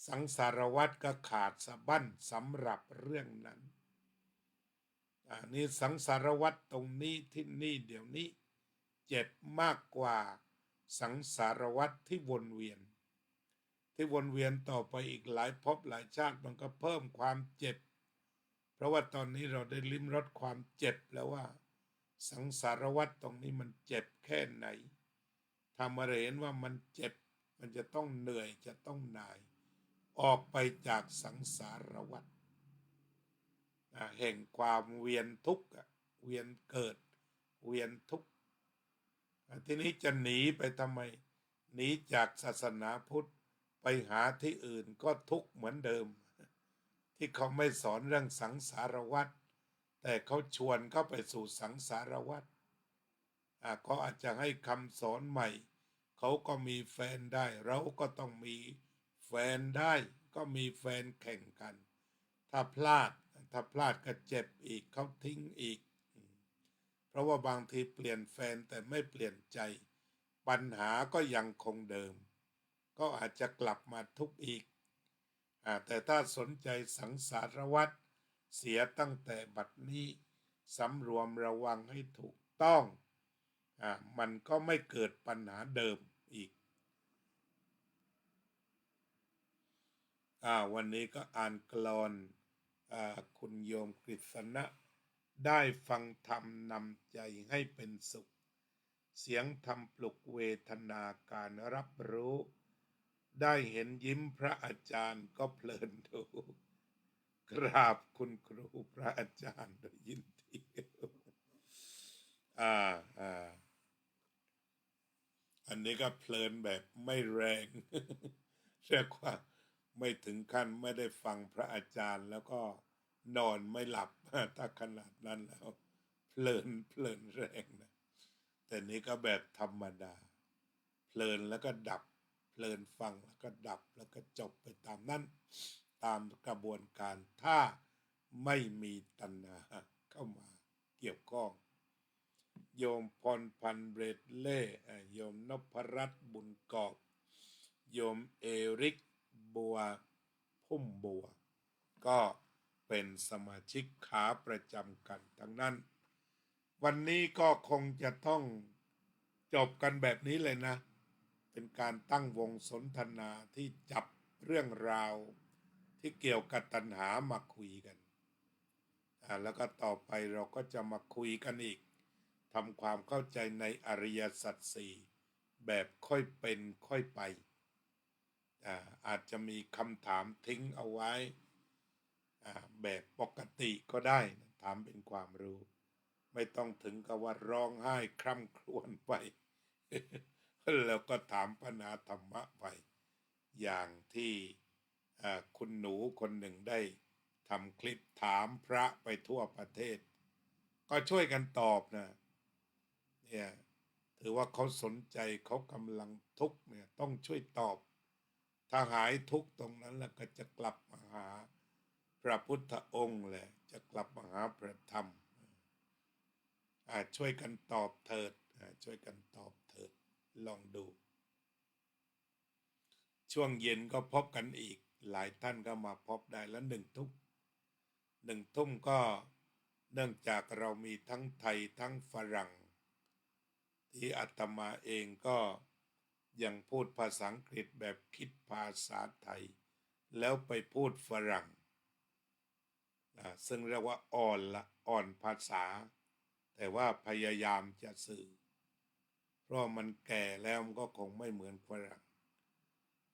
สังสารวัฏก็ขาดสะบั้นสำหรับเรื่องนั้นนี่สังสารวัฏตรงนี้ที่นี่เดี๋ยวนี้เจ็บมากกว่าสังสารวัฏที่วนเวียนต่อไปอีกหลายภพหลายชาติมันก็เพิ่มความเจ็บเพราะว่าตอนนี้เราได้ลิ้มรสความเจ็บแล้วว่าสังสารวัฏตรงนี้มันเจ็บแค่ไหนถ้ามาเห็นว่ามันเจ็บมันจะต้องเหนื่อยจะต้องหน่ายออกไปจากสังสารวัฏแห่งความเวียนทุกข์เวียนเกิดเวียนทุกข์ทีนี้จะหนีไปทำไมหนีจากศาสนาพุทธไปหาที่อื่นก็ทุกข์เหมือนเดิมที่เขาไม่สอนเรื่องสังสารวัฏแต่เขาชวนเข้าไปสู่สังสารวัฏก็อาจจะให้คำสอนใหม่เขาก็มีแฟนได้เราก็ต้องมีแฟนได้ก็มีแฟนแข่งกันถ้าพลาดก็เจ็บอีกเขาทิ้งอีกเพราะว่าบางทีเปลี่ยนแฟนแต่ไม่เปลี่ยนใจปัญหาก็ยังคงเดิมก็อาจจะกลับมาทุกข์อีกแต่ถ้าสนใจสังสารวัฏเสียตั้งแต่บัดนี้สำรวมระวังให้ถูกต้องมันก็ไม่เกิดปัญหาเดิมอีกวันนี้ก็อ่านกลอนคุณโยมกฤษณะได้ฟังธรรมนำใจให้เป็นสุขเสียงธรรมปลุกเวทนาการรับรู้ได้เห็นยิ้มพระอาจารย์ก็เพลินดูกราบคุณครูพระอาจารย์โดยยินดีอันนี้ก็เพลินแบบไม่แรงเรียกว่าไม่ถึงขั้นไม่ได้ฟังพระอาจารย์แล้วก็นอนไม่หลับถ้าขนาดนั้นแล้วเพลินแรงนะแต่นี้ก็แบบธรรมดาเพลินแล้วก็ดับเพลินฟังแล้วก็ดับแล้วก็จบไปตามนั้นตามกระบวนการถ้าไม่มีตัณหาเข้ามาเกี่ยวข้องโยมพรพันธ์เบรดเล่โยมนพรัตน์บุญกอบโยมเอริกบัวพุ่มบัวก็เป็นสมาชิกขาประจำกันทั้งนั้นวันนี้ก็คงจะต้องจบกันแบบนี้เลยนะเป็นการตั้งวงสนทนาที่จับเรื่องราวที่เกี่ยวกับตัณหามาคุยกันแล้วก็ต่อไปเราก็จะมาคุยกันอีกทำความเข้าใจในอริยสัจสี่แบบค่อยเป็นค่อยไปอาจจะมีคำถามทิ้งเอาไว้แบบปกติก็ได้ถามเป็นความรู้ไม่ต้องถึงกับว่าร้องไห้คร่ำครวญไป แล้วก็ถามปัญหาธรรมะไปอย่างที่คุณหนูคนหนึ่งได้ทำคลิปถามพระไปทั่วประเทศก็ช่วยกันตอบนะเนี่ยถือว่าเขาสนใจเขากำลังทุกข์เนี่ยต้องช่วยตอบถ้าหายทุกข์ตรงนั้นแล้วก็จะกลับมาหาพระพุทธองค์แหละจะกลับมาหาพระธรรมช่วยกันตอบเถิดช่วยกันตอบเถิดลองดูช่วงเย็นก็พบกันอีกหลายท่านก็มาพบได้แล้ว1 ทุ่ม 1 ทุ่มก็เนื่องจากเรามีทั้งไทยทั้งฝรั่งที่อาตมาเองก็ยังพูดภาษาอังกฤษแบบคิดภาษาไทยแล้วไปพูดฝรั่งซึ่งเรียกว่าอ่อนภาษาแต่ว่าพยายามจะสื่อเพราะมันแก่แล้วมันก็คงไม่เหมือนฝรั่ง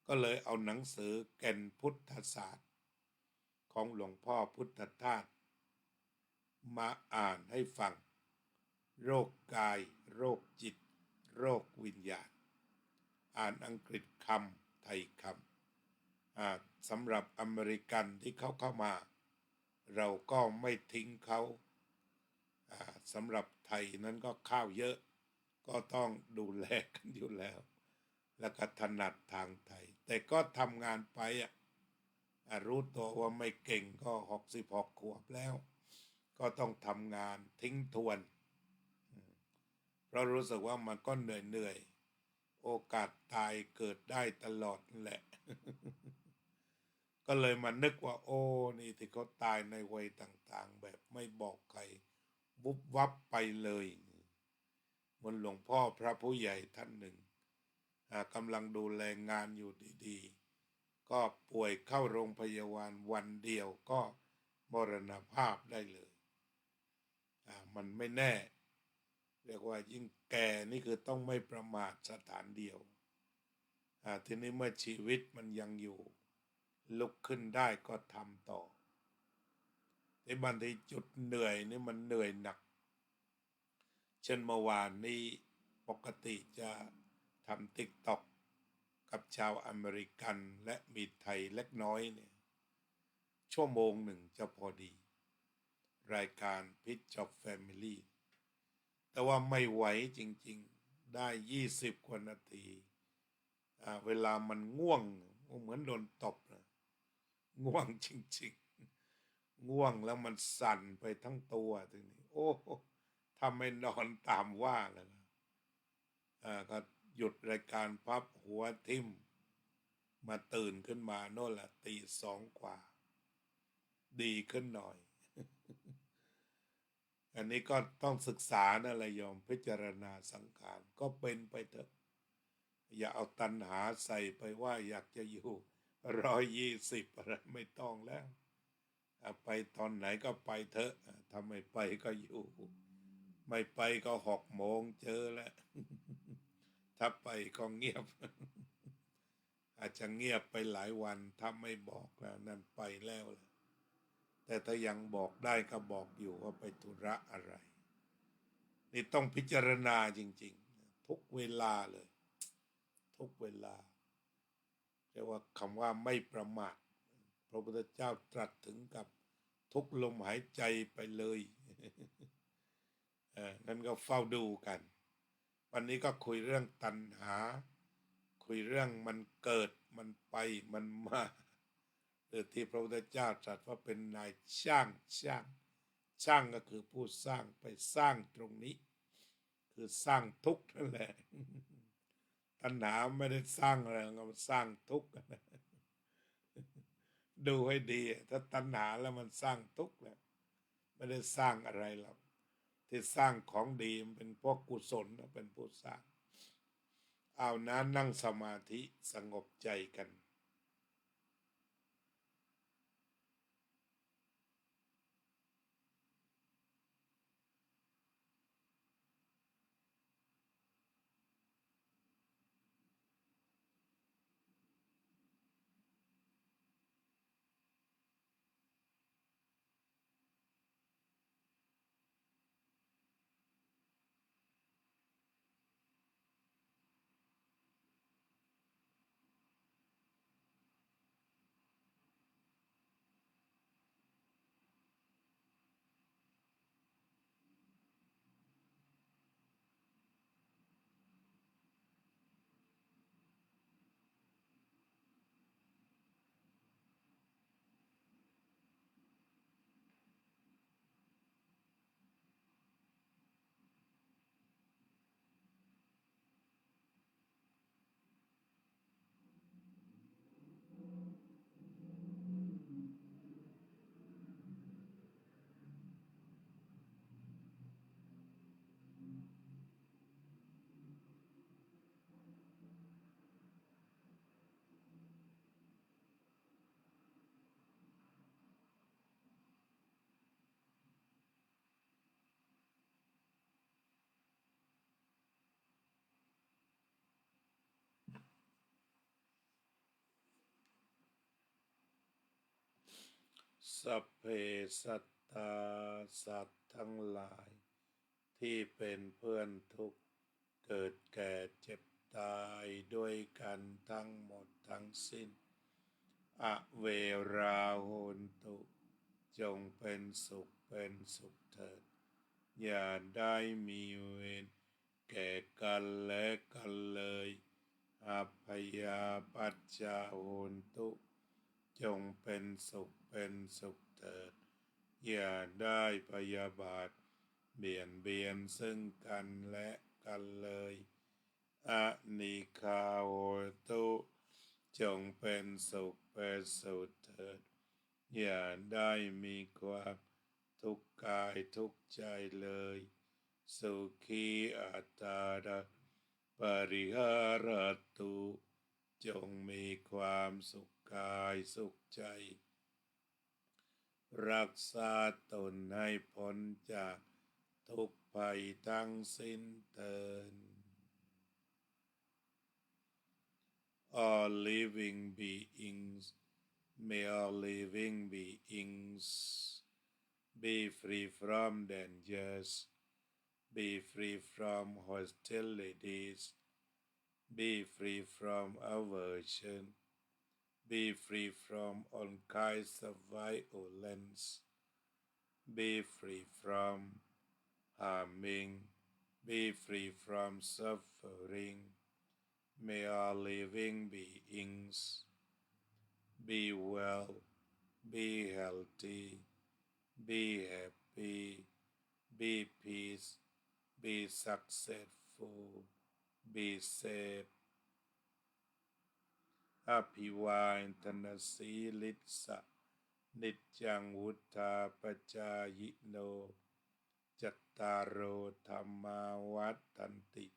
ก็เลยเอาหนังสือแก่นพุทธศาสตร์ของหลวงพ่อพุทธทาสมาอ่านให้ฟังโรคกายโรคจิตโรควิญญาณอ่านอังกฤษคำไทยคำสำหรับอเมริกันที่เขาเข้ามาเราก็ไม่ทิ้งเขาสำหรับไทยนั้นก็ข้าวเยอะก็ต้องดูแลกันอยู่แล้วแล้วก็ถนัดทางไทยแต่ก็ทำงานไปรู้ตัวว่าไม่เก่งก็66 ขวบแล้วก็ต้องทำงานทิ้งทวนเพราะรู้สึกว่ามันก็เหนื่อยโอกาสตายเกิดได้ตลอดแหละก็เลยมานึกว่าโอ้นี่ที่เขาตายในวัยต่างๆแบบไม่บอกใครวุบวับไปเลยเหมือนหลวงพ่อพระผู้ใหญ่ท่านหนึ่งกำลังดูแลงานอยู่ดีๆก็ป่วยเข้าโรงพยาบาลวันเดียวก็มรณภาพได้เลยมันไม่แน่เรียกว่ายิ่งแก่นี่คือต้องไม่ประมาทสถานเดียวทีนี้เมื่อชีวิตมันยังอยู่ลุกขึ้นได้ก็ทำต่อในบางทีจุดเหนื่อยนี่มันเหนื่อยหนักเช่นเมื่อวานนี้ปกติจะทำTikTokกับชาวอเมริกันและมีไทยเล็กน้อยเนี่ย1 ชั่วโมงจะพอดีรายการ Pitch of Family แต่ว่าไม่ไหวจริงๆได้20 กว่านาทีเวลามันง่วงเหมือนโดนตบนะง่วงจริงๆง่วงแล้วมันสั่นไปทั้งตัวทีนี้โอ้ถ้าไม่นอนตามว่าแล้วก็หยุดรายการพับหัวทิ่มมาตื่นขึ้นมาโน่นแหละตี 2 กว่าดีขึ้นหน่อยอันนี้ก็ต้องศึกษานะระยอมพิจารณาสังขารก็เป็นไปเถอะอย่าเอาตัณหาใส่ไปว่าอยากจะอยู่120อะไรไม่ต้องแล้วไปตอนไหนก็ไปเถอะถ้าไม่ไปก็อยู่ไม่ไปก็6 โมงเจอแล้วถ้าไปก็เงียบอาจจะเงียบไปหลายวันถ้าไม่บอกแล้วนั่นไปแล้วแหละแต่ถ้ายังบอกได้ก็บอกอยู่ว่าไปธุระอะไรนี่ต้องพิจารณาจริงๆทุกเวลาเลยทุกเวลาเรียกว่าคำว่าไม่ประมาทพระพุทธเจ้าตรัสถึงกับทุกลมหายใจไปเลยนั่นก็เฝ้าดูกันวันนี้ก็คุยเรื่องตัณหาคุยเรื่องมันเกิดมันไปมันมาหรือที่พระพุทธเจ้าตรัสว่าเป็นนายช่างช่างก็คือผู้สร้างไปสร้างตรงนี้คือสร้างทุกข์นั่นแหละตัณหาไม่ได้สร้างอะไรมันสร้างทุกข์ดูให้ดีถ้าตัณหาแล้วมันสร้างทุกข์แล้วไม่ได้สร้างอะไรหรอกที่สร้างของดีมันเป็นพวกกุศลเป็นผู้สร้างเอานะนั่งสมาธิสงบใจกัน สัพเพสัตตาสัตว์ทั้งหลายที่เป็นเพื่อนทุกข์เกิดแก่เจ็บตายด้วยกันทั้งหมดทั้งสิ้นอเวราโหนตุจงเป็นสุขเถิดอย่าได้มีเวรแก่กันและกันเลยอัพยาปัจจาโหนตุจงเป็นสุขเถิดอย่าได้พยาบาทเบียนซึ่งกันและกันเลยอนิคาโหตุจงเป็นสุขเถิดอย่าได้มีความทุกข์กายทุกข์ใจเลยสุขีอัตตาปริหารตุจงมีความสุขกายสุขใจรักษาตนให้พ้นจากทุกภัยทั้งสิ้นเถิด All living beings may all living beings be free from dangers, be free from hostilities, be free from aversion, be free from all kinds of violence, be free from harming, be free from suffering. May all living beings be well, be healthy, be happy, be peace, be successful, be safe. อภิวาทนาสีลิสะนิจจังวุธาปจายโนจัตตารโอธรรมาวัฏันติ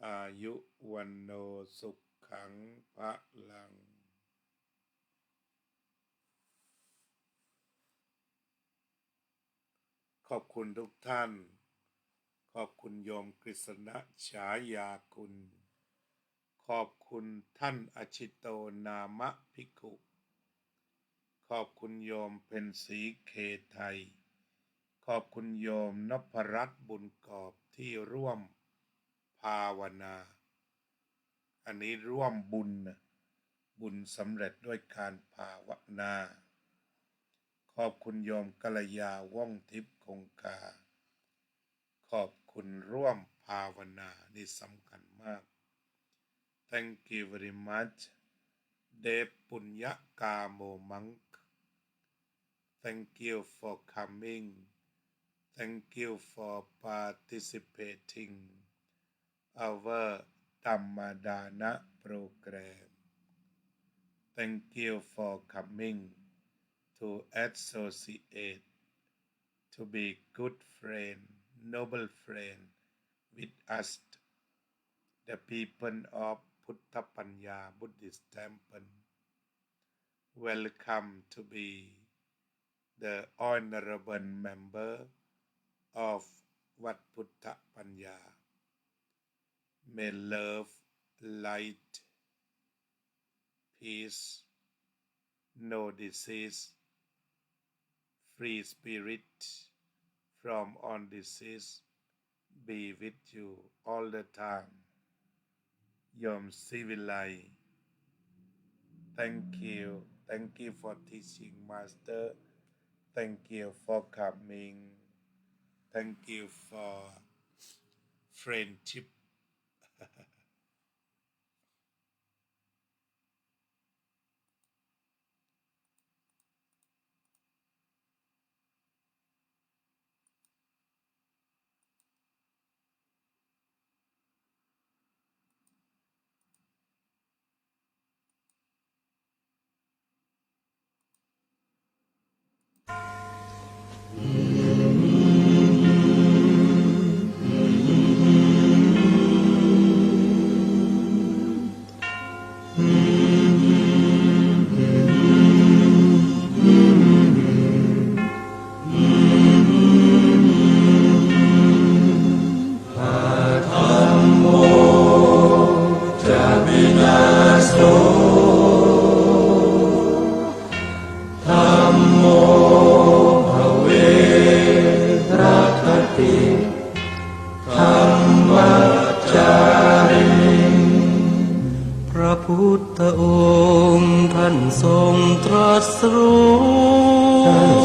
อายุวันโนสุขังภะลังขอบคุณทุกท่านขอบคุณโยมกฤษณะฉายาคุณขอบคุณท่านอชิโตนามะภิกขุขอบคุณโยมเพ็ญศรีเคไทยขอบคุณโยมนพรัตน์บุญกอบที่ร่วมภาวนาอันนี้ร่วมบุญสำเร็จด้วยการภาวนาขอบคุณโยมกัลยาว่องทิพย์คงคาขอบคุณร่วมภาวนานี่สำคัญมาก Thank you very much เดชปุญญกาโมมัง Thank you for coming Thank you for participating our Dhammadana program. Thank you for coming to associate, to be good friend, noble friend with us, the people of Puttapanya Buddhist Temple. Welcome to be the honorable member of Wat Puttapanya.May love, light, peace, no disease, free spirit from all disease be with you all the time. Yom Sivilai, thank you for teaching Master. Thank you for coming. Thank you for friendship.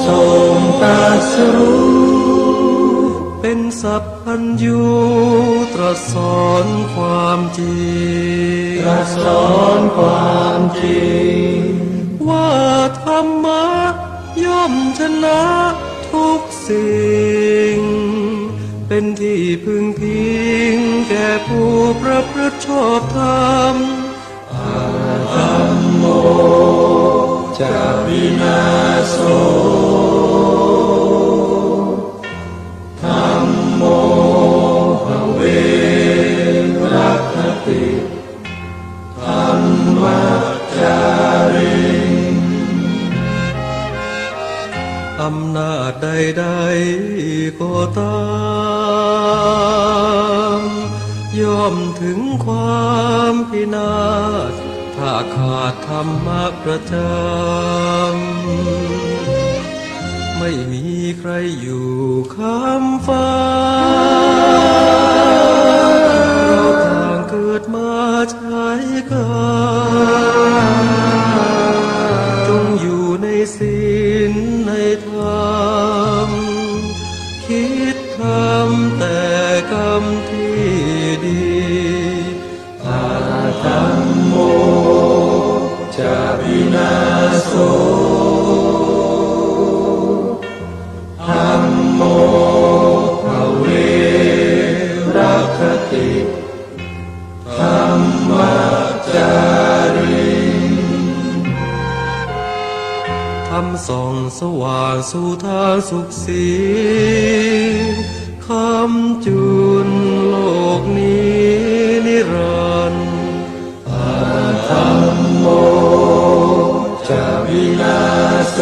ทรงตรัสรู้เป็นสัพพัญญูตรัสสอนความจริงตรัสสอนความจริงว่าธรรมะย่อมชนะทุกสิ่งเป็นที่พึงพิงแก่ผู้ประพฤติชอบธรรมธัมโมจะวินาโสธัมโมภเวรัคติธัมมัจจาริงอำนาจใดๆก็ตามย่อมถึงความพินาศถ้าขาดธรรมะประจำไม่มีใครอยู่ค้ำฟ้าเราต่างเกิดมาใช้กันจงอยู่ในศีลในธรรมคิดทำแต่กรรมที่ดีธัมโมจะวินาโสธัมโมภเวรัคติธัมมัจจาริธรรมส่องสว่างสู่ทางสุขสีคำจุนโลกนี้นิรันดร์ธัมโมจะวินาโส